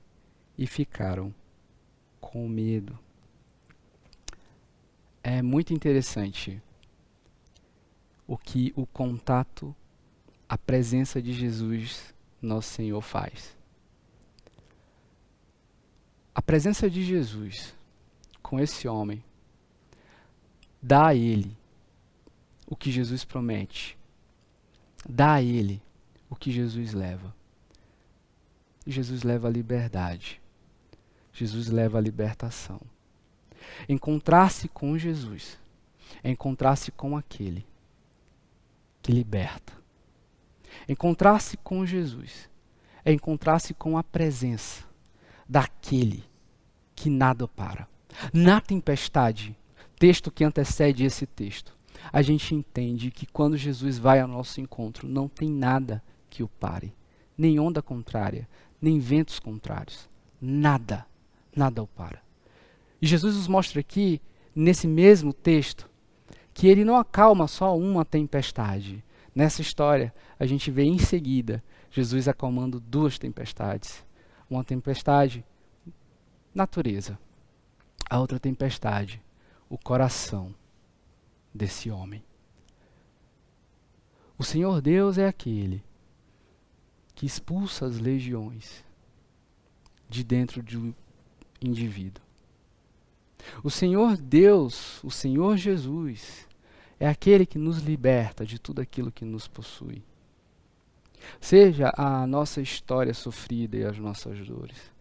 Speaker 5: e ficaram com medo. É muito interessante o que o contato, a presença de Jesus, nosso Senhor, faz. A presença de Jesus com esse homem dá a ele o que Jesus promete, dá a ele o que Jesus leva. Jesus leva a liberdade, Jesus leva a libertação. Encontrar-se com Jesus é encontrar-se com aquele que liberta. Encontrar-se com Jesus é encontrar-se com a presença daquele que nada para. Na tempestade, texto que antecede esse texto, a gente entende que quando Jesus vai ao nosso encontro, não tem nada que o pare, nem onda contrária, nem ventos contrários, nada o para. E Jesus nos mostra aqui, nesse mesmo texto, que ele não acalma só uma tempestade. Nessa história, a gente vê em seguida Jesus acalmando 2 tempestades. Uma tempestade, natureza. A outra tempestade, o coração desse homem. O Senhor Deus é aquele que expulsa as legiões de dentro do indivíduo. O Senhor Deus, o Senhor Jesus, é aquele que nos liberta de tudo aquilo que nos possui. Seja a nossa história sofrida e as nossas dores,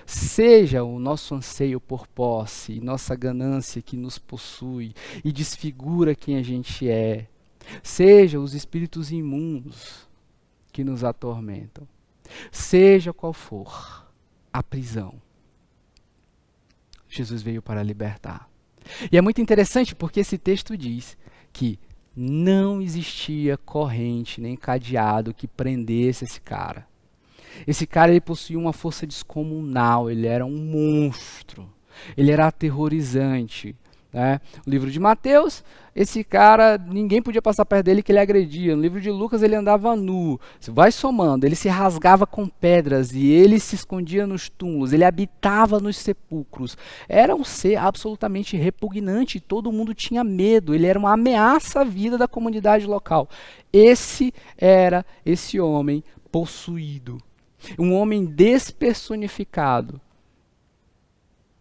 Speaker 5: seja o nosso anseio por posse e nossa ganância que nos possui e desfigura quem a gente é, seja os espíritos imundos que nos atormentam, seja qual for a prisão, Jesus veio para libertar. E é muito interessante porque esse texto diz que não existia corrente nem cadeado que prendesse esse cara. Esse cara, ele possuía uma força descomunal, ele era um monstro, ele era aterrorizante. Né? No livro de Mateus, esse cara, ninguém podia passar perto dele que ele agredia. No livro de Lucas, ele andava nu. Você vai somando, ele se rasgava com pedras e ele se escondia nos túmulos, ele habitava nos sepulcros. Era um ser absolutamente repugnante, todo mundo tinha medo, ele era uma ameaça à vida da comunidade local. Esse era esse homem possuído, um homem despersonificado,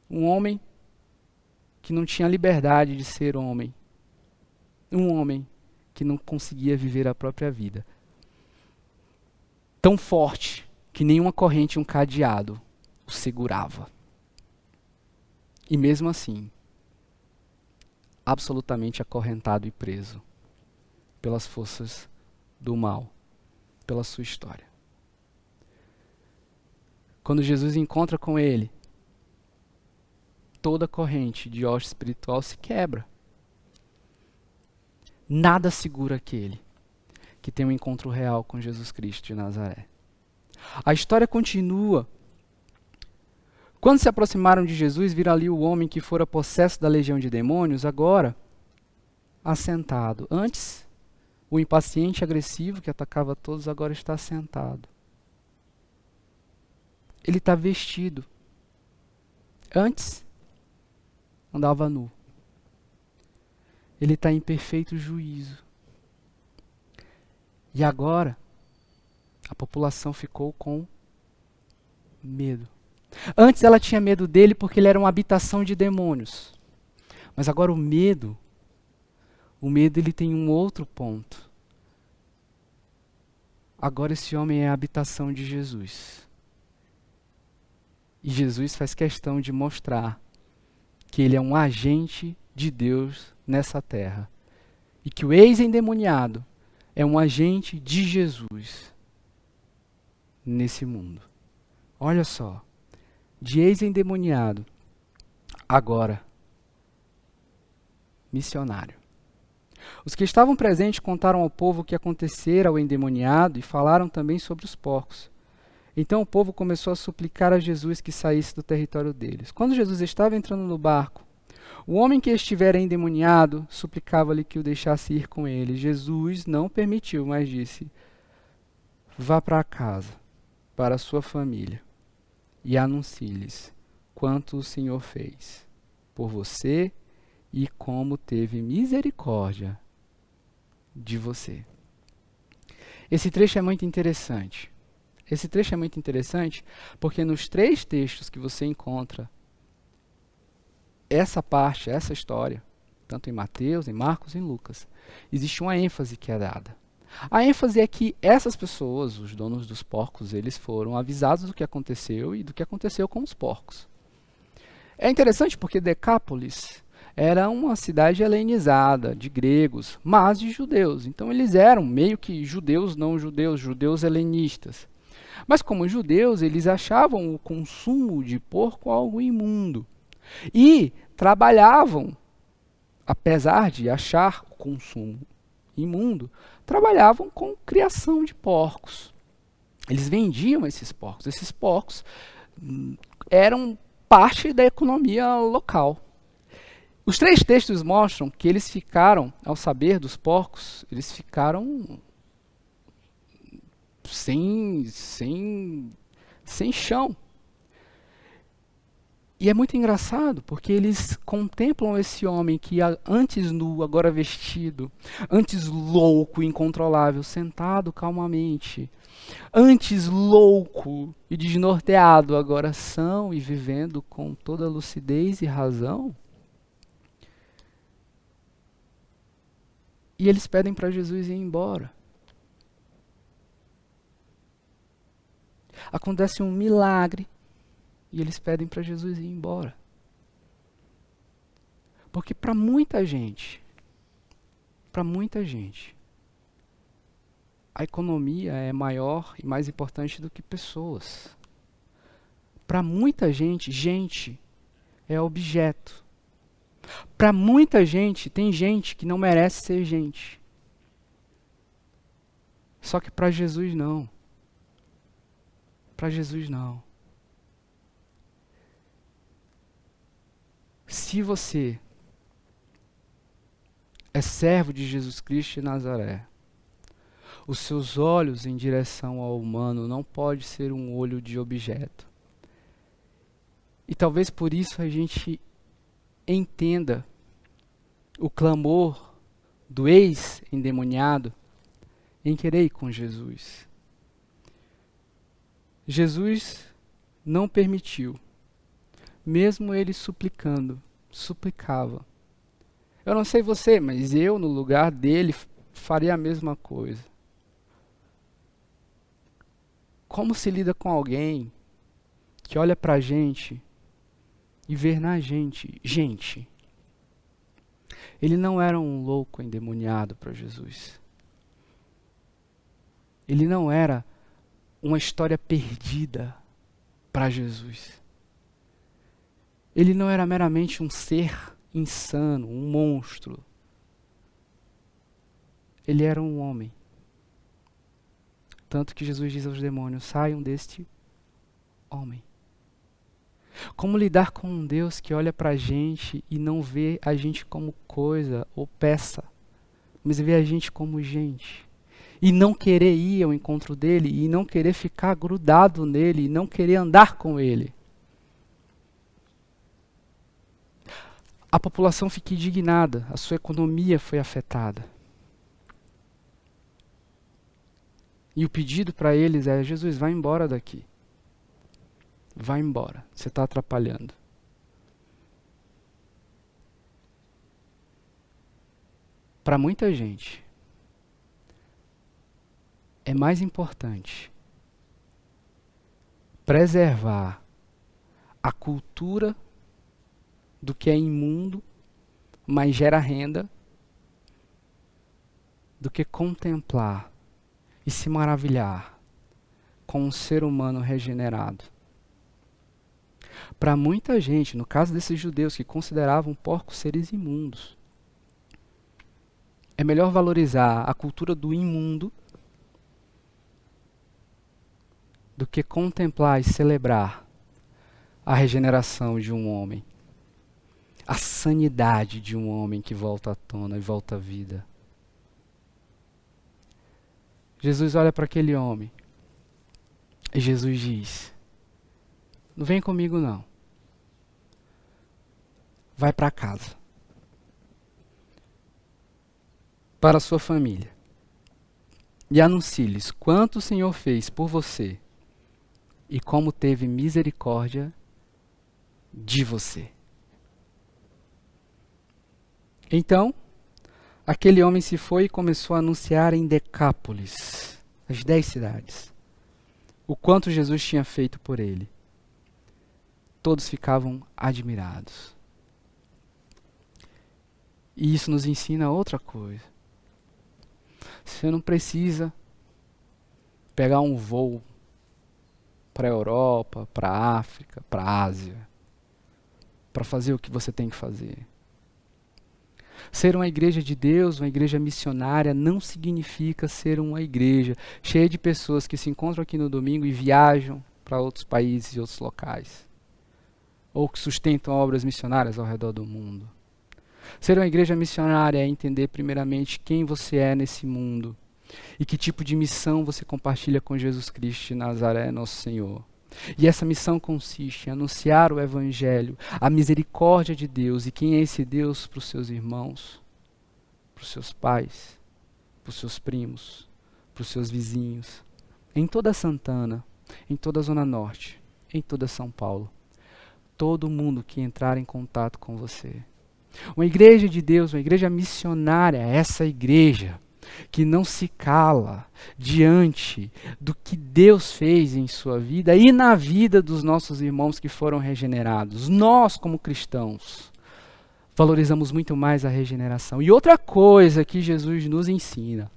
Speaker 5: um homem que não tinha liberdade de ser homem. Um homem que não conseguia viver a própria vida. Tão forte que nenhuma corrente, um cadeado, o segurava. E mesmo assim, absolutamente acorrentado e preso pelas forças do mal, pela sua história. Quando Jesus encontra com ele, toda corrente de hoste espiritual se quebra. Nada segura aquele que tem um encontro real com Jesus Cristo de Nazaré. A história continua. Quando se aproximaram de Jesus, viram ali o homem que fora possesso da legião de demônios, agora assentado. Antes, o impaciente e agressivo que atacava todos, agora está sentado. Ele está vestido. Antes, andava nu. Ele está em perfeito juízo. E agora, a população ficou com medo. Antes ela tinha medo dele porque ele era uma habitação de demônios. Mas agora o medo ele tem um outro ponto. Agora esse homem é a habitação de Jesus. E Jesus faz questão de mostrar que ele é um agente de Deus nessa terra. E que o ex-endemoniado é um agente de Jesus nesse mundo. Olha só, de ex-endemoniado, agora missionário. Os que estavam presentes contaram ao povo o que acontecera ao endemoniado e falaram também sobre os porcos. Então o povo começou a suplicar a Jesus que saísse do território deles. Quando Jesus estava entrando no barco, o homem que estivera endemoniado suplicava-lhe que o deixasse ir com ele. Jesus não permitiu, mas disse: vá para casa, para a sua família, e anuncie-lhes quanto o Senhor fez por você e como teve misericórdia de você. Esse trecho é muito interessante. Esse trecho é muito interessante porque nos 3 textos que você encontra essa parte, essa história, tanto em Mateus, em Marcos e em Lucas, existe uma ênfase que é dada. A ênfase é que essas pessoas, os donos dos porcos, eles foram avisados do que aconteceu e do que aconteceu com os porcos. É interessante porque Decápolis era uma cidade helenizada, de gregos, mas de judeus. Então eles eram meio que judeus não judeus, judeus helenistas. Mas como judeus, eles achavam o consumo de porco algo imundo. E trabalhavam, apesar de achar o consumo imundo, trabalhavam com criação de porcos. Eles vendiam esses porcos. Esses porcos eram parte da economia local. Os 3 textos mostram que eles ficaram, ao saber dos porcos, eles ficaram sem chão. E é muito engraçado, porque eles contemplam esse homem que antes nu, agora vestido, antes louco, incontrolável, sentado calmamente, antes louco e desnorteado, agora são e vivendo com toda lucidez e razão. E eles pedem para Jesus ir embora. Acontece um milagre. E eles pedem para Jesus ir embora. Porque para muita gente, a economia é maior e mais importante do que pessoas. Para muita gente, gente é objeto. Para muita gente, tem gente que não merece ser gente. Só que para Jesus não. Para Jesus não. Se você é servo de Jesus Cristo de Nazaré, os seus olhos em direção ao humano não pode ser um olho de objeto. E talvez por isso a gente entenda o clamor do ex-endemoniado em querer ir com Jesus. Jesus não permitiu. Mesmo ele suplicava. Eu não sei você, mas eu, no lugar dele, faria a mesma coisa. Como se lida com alguém que olha pra gente e vê na gente, gente? Ele não era um louco endemoniado para Jesus. Ele não era uma história perdida para Jesus. Ele não era meramente um ser insano, um monstro. Ele era um homem. Tanto que Jesus diz aos demônios: saiam deste homem. Como lidar com um Deus que olha para a gente e não vê a gente como coisa ou peça, mas vê a gente como gente? E não querer ir ao encontro dele, e não querer ficar grudado nele, e não querer andar com ele. A população fica indignada, a sua economia foi afetada. E o pedido para eles é: Jesus, vai embora daqui. Vai embora, você está atrapalhando. Para muita gente, é mais importante preservar a cultura do que é imundo, mas gera renda, do que contemplar e se maravilhar com um ser humano regenerado. Para muita gente, no caso desses judeus que consideravam porcos seres imundos, é melhor valorizar a cultura do imundo do que contemplar e celebrar a regeneração de um homem, a sanidade de um homem que volta à tona e volta à vida. Jesus olha para aquele homem e Jesus diz: não vem comigo não. Vai para casa. Para a sua família. E anuncie-lhes quanto o Senhor fez por você e como teve misericórdia de você. Então, aquele homem se foi e começou a anunciar em Decápolis, as 10 cidades, o quanto Jesus tinha feito por ele. Todos ficavam admirados. E isso nos ensina outra coisa. Você não precisa pegar um voo para a Europa, para a África, para a Ásia, para fazer o que você tem que fazer. Ser uma igreja de Deus, uma igreja missionária, não significa ser uma igreja cheia de pessoas que se encontram aqui no domingo e viajam para outros países e outros locais, ou que sustentam obras missionárias ao redor do mundo. Ser uma igreja missionária é entender primeiramente quem você é nesse mundo e que tipo de missão você compartilha com Jesus Cristo de Nazaré, nosso Senhor. E essa missão consiste em anunciar o Evangelho, a misericórdia de Deus. E quem é esse Deus para os seus irmãos, para os seus pais, para os seus primos, para os seus vizinhos, em toda Santana, em toda a Zona Norte, em toda São Paulo. Todo mundo que entrar em contato com você. Uma igreja de Deus, uma igreja missionária, essa igreja que não se cala diante do que Deus fez em sua vida e na vida dos nossos irmãos que foram regenerados. Nós, como cristãos, valorizamos muito mais a regeneração. E outra coisa que Jesus nos ensina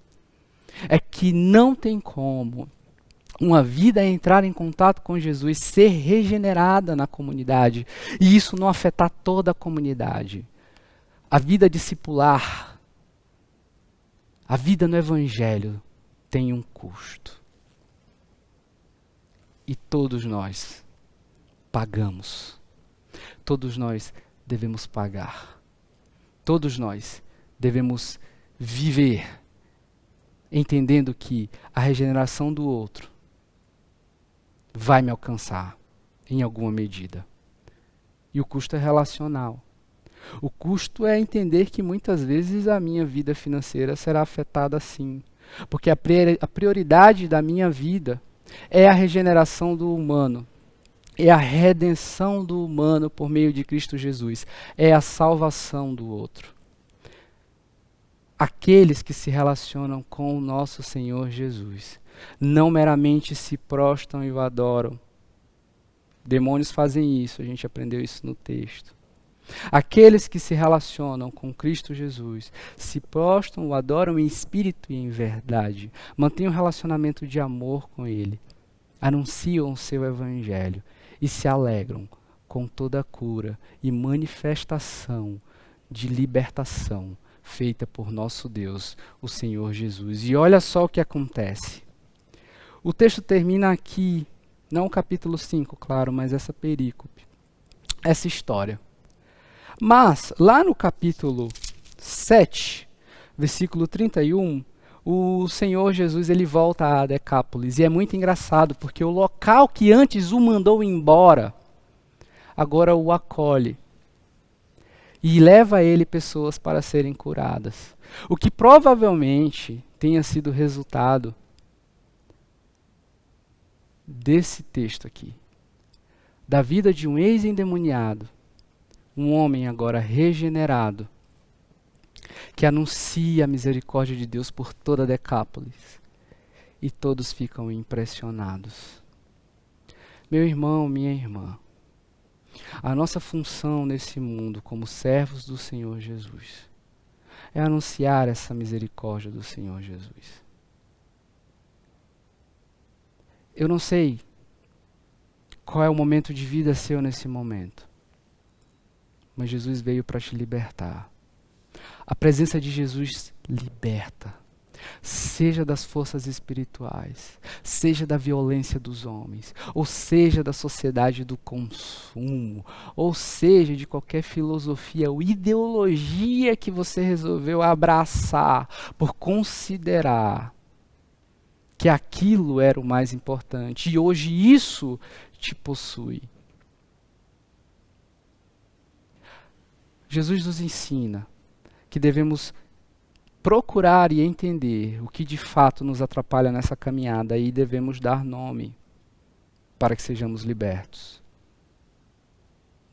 Speaker 5: é que não tem como uma vida entrar em contato com Jesus ser regenerada na comunidade e isso não afetar toda a comunidade. A vida discipular, a vida no Evangelho tem um custo. E todos nós pagamos. Todos nós devemos pagar. Todos nós devemos viver entendendo que a regeneração do outro vai me alcançar em alguma medida. E o custo é relacional. O custo é entender que muitas vezes a minha vida financeira será afetada sim. Porque a prioridade da minha vida é a regeneração do humano. É a redenção do humano por meio de Cristo Jesus. É a salvação do outro. Aqueles que se relacionam com o nosso Senhor Jesus não meramente se prostram e o adoram. Demônios fazem isso, a gente aprendeu isso no texto. Aqueles que se relacionam com Cristo Jesus se prostram, o adoram em espírito e em verdade, mantêm um relacionamento de amor com Ele, anunciam o seu evangelho e se alegram com toda a cura e manifestação de libertação feita por nosso Deus, o Senhor Jesus. E olha só o que acontece. O texto termina aqui, não o capítulo 5, claro, mas essa perícope, essa história. Mas, lá no capítulo 7, versículo 31, o Senhor Jesus ele volta a Decápolis. E é muito engraçado, porque o local que antes o mandou embora, agora o acolhe. E leva a ele pessoas para serem curadas. O que provavelmente tenha sido resultado desse texto aqui. Da vida de um ex-endemoniado, um homem agora regenerado, que anuncia a misericórdia de Deus por toda Decápolis. E todos ficam impressionados. Meu irmão, minha irmã, a nossa função nesse mundo como servos do Senhor Jesus é anunciar essa misericórdia do Senhor Jesus. Eu não sei qual é o momento de vida seu nesse momento, mas Jesus veio para te libertar. A presença de Jesus liberta. Seja das forças espirituais, seja da violência dos homens, ou seja da sociedade do consumo, ou seja de qualquer filosofia ou ideologia que você resolveu abraçar por considerar que aquilo era o mais importante e hoje isso te possui. Jesus nos ensina que devemos procurar e entender o que de fato nos atrapalha nessa caminhada e devemos dar nome para que sejamos libertos.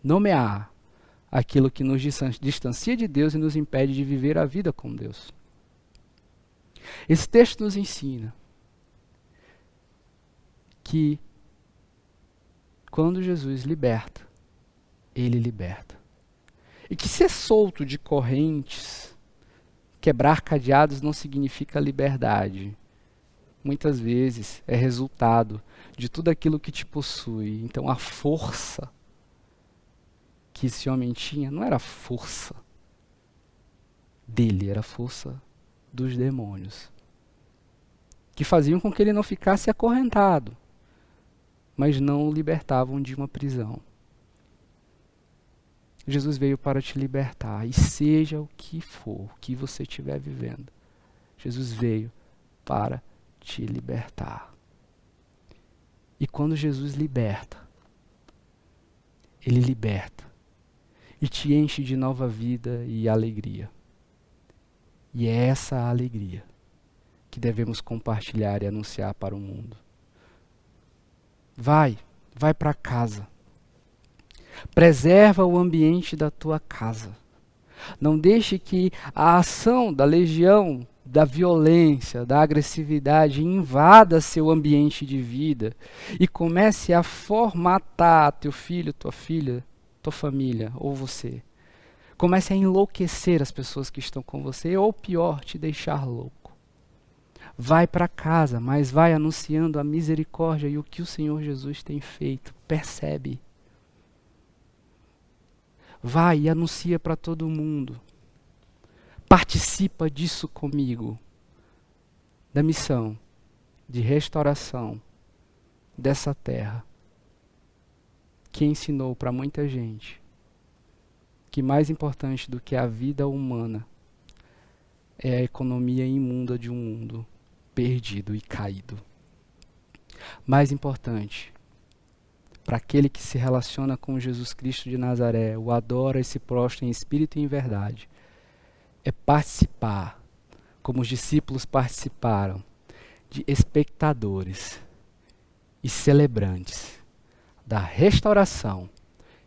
Speaker 5: Nomear aquilo que nos distancia de Deus e nos impede de viver a vida com Deus. Esse texto nos ensina que quando Jesus liberta, Ele liberta. E que ser solto de correntes, quebrar cadeados não significa liberdade. Muitas vezes é resultado de tudo aquilo que te possui. Então a força que esse homem tinha não era a força dele, era a força dos demônios. Que faziam com que ele não ficasse acorrentado, mas não o libertavam de uma prisão. Jesus veio para te libertar, e seja o que for, o que você estiver vivendo, Jesus veio para te libertar. E quando Jesus liberta, Ele liberta e te enche de nova vida e alegria. E é essa alegria que devemos compartilhar e anunciar para o mundo. Vai para casa. Preserva o ambiente da tua casa. Não deixe que a ação da legião, da violência, da agressividade invada seu ambiente de vida e comece a formatar teu filho, tua filha, tua família ou você. Comece a enlouquecer as pessoas que estão com você ou pior, te deixar louco. Vai para casa, mas vai anunciando a misericórdia e o que o Senhor Jesus tem feito. Percebe? Vai e anuncia para todo mundo. Participa disso comigo. Da missão de restauração dessa terra. Que ensinou para muita gente que mais importante do que a vida humana é a economia imunda de um mundo perdido e caído. Mais importante, para aquele que se relaciona com Jesus Cristo de Nazaré, o adora e se prostra em espírito e em verdade, é participar, como os discípulos participaram, de espectadores e celebrantes da restauração,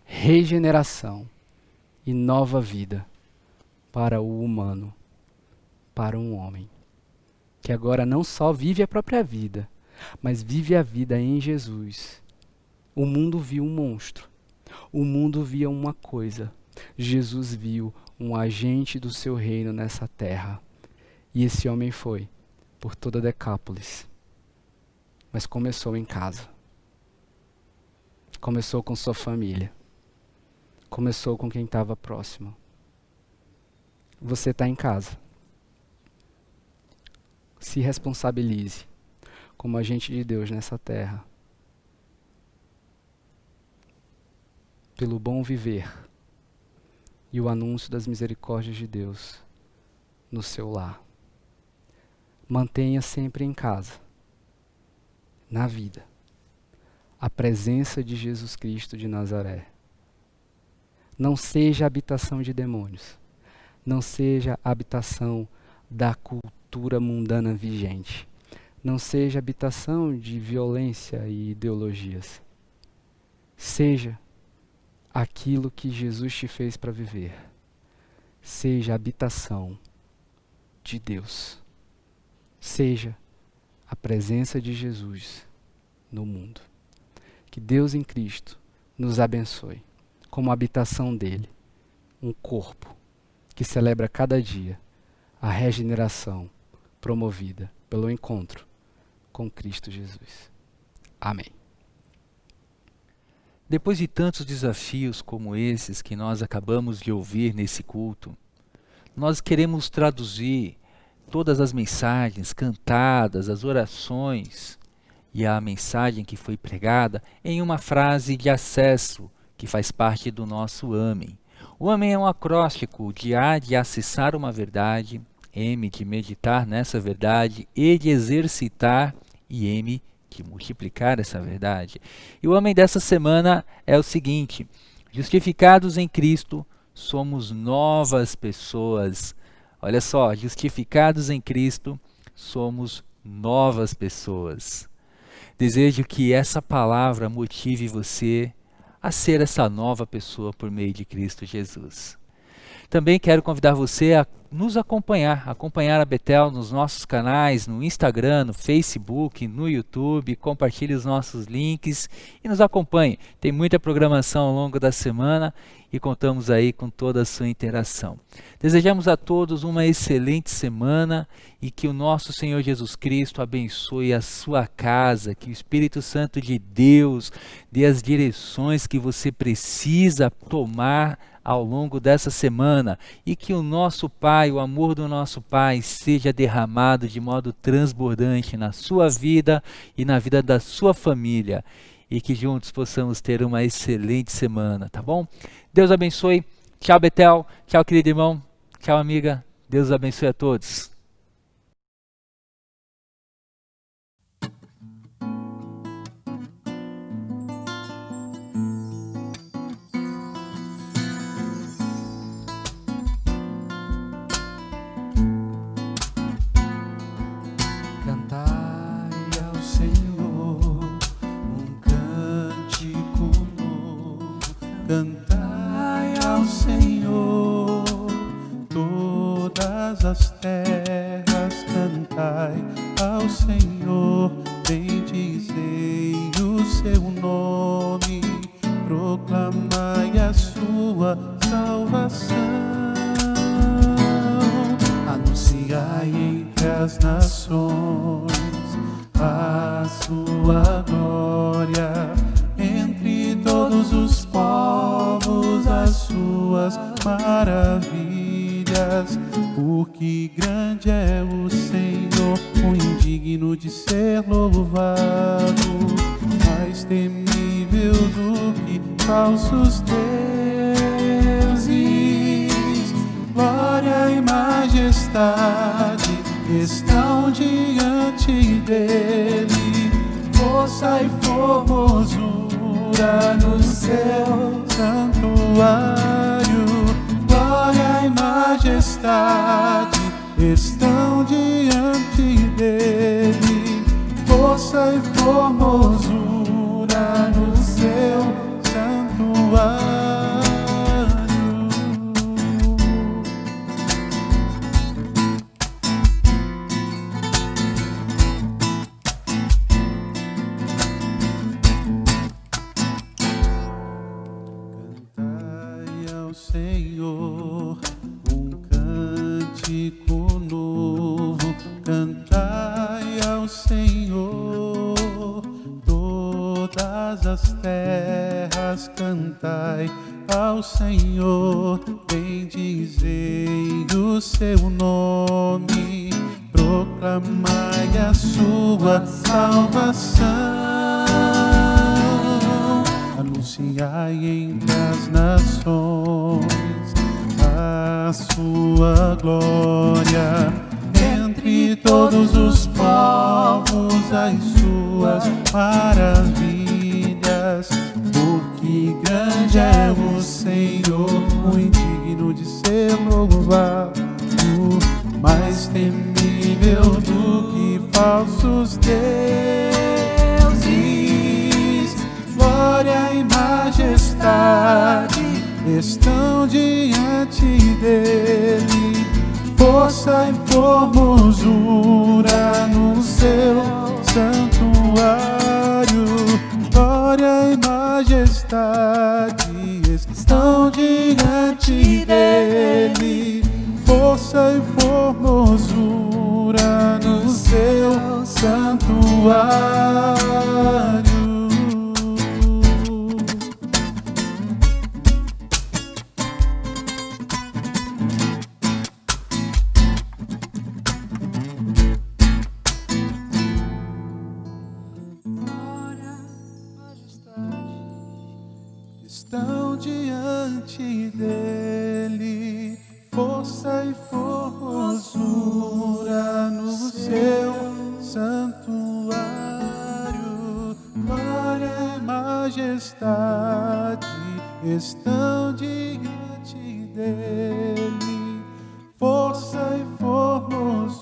Speaker 5: regeneração e nova vida para o humano, para um homem, que agora não só vive a própria vida, mas vive a vida em Jesus. O mundo viu um monstro. O mundo via uma coisa, Jesus viu um agente do seu reino nessa terra. E esse homem foi por toda Decápolis. Mas começou em casa. Começou com sua família. Começou com quem estava próximo. Você está em casa. Se responsabilize como agente de Deus nessa terra. Pelo bom viver e o anúncio das misericórdias de Deus no seu lar. Mantenha sempre em casa, na vida, a presença de Jesus Cristo de Nazaré. Não seja a habitação de demônios. Não seja a habitação da cultura mundana vigente. Não seja a habitação de violência e ideologias. Seja aquilo que Jesus te fez para viver. Seja a habitação de Deus. Seja a presença de Jesus no mundo. Que Deus em Cristo nos abençoe como habitação dele, um corpo que celebra cada dia a regeneração promovida pelo encontro com Cristo Jesus. Amém.
Speaker 4: Depois de tantos desafios como esses que nós acabamos de ouvir nesse culto, nós queremos traduzir todas as mensagens cantadas, as orações e a mensagem que foi pregada em uma frase de acesso que faz parte do nosso AMEN. O AMEN é um acróstico de A de acessar uma verdade, M de meditar nessa verdade, E de exercitar e M de multiplicar essa verdade. E o AMEN dessa semana é o seguinte: justificados em Cristo, somos novas pessoas. Olha só, justificados em Cristo, somos novas pessoas. Desejo que essa palavra motive você a ser essa nova pessoa por meio de Cristo Jesus. Também quero convidar você a nos acompanhar a Betel nos nossos canais, no Instagram, no Facebook, no YouTube. Compartilhe os nossos links e nos acompanhe. Tem muita programação ao longo da semana e contamos aí com toda a sua interação. Desejamos a todos uma excelente semana e que o nosso Senhor Jesus Cristo abençoe a sua casa, que o Espírito Santo de Deus dê as direções que você precisa tomar ao longo dessa semana e que o nosso Pai, o amor do nosso Pai seja derramado de modo transbordante na sua vida e na vida da sua família e que juntos possamos ter uma excelente semana, tá bom? Deus abençoe. Tchau, Betel. Tchau, querido irmão. Tchau, amiga. Deus abençoe a todos.
Speaker 6: Cantai ao Senhor um cântico novo. Cantai ao Senhor todas as terras. Cantai ao Senhor, bendizei o seu nome. Proclamai a sua salvação. Anunciai entre as nações a sua glória, entre todos os povos as suas maravilhas. Porque grande é o Senhor, o indigno de ser louvado, mais temível do que falsos deuses. Glória e majestade estão diante dele, força e formosura no seu santuário. Glória e majestade estão diante dele, força e formosura no seu santuário. Cantai ao Senhor Senhor, todas as terras cantai ao Senhor, bendizei o seu nome, proclamai a sua salvação, anunciai entre as nações a sua glória, entre todos os povos as suas maravilhas, porque grande é o Senhor, muito digno de ser louvado, mais temível do que falsos deuses. Glória e majestade estão diante dele, força e formosura no seu santuário. Glória e majestade estão diante dele, força e formosura no seu santuário. Estão diante dele, força e formosura no seu santuário. Glória e majestade estão diante dele, força e formosura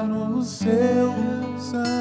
Speaker 6: no seu santuário.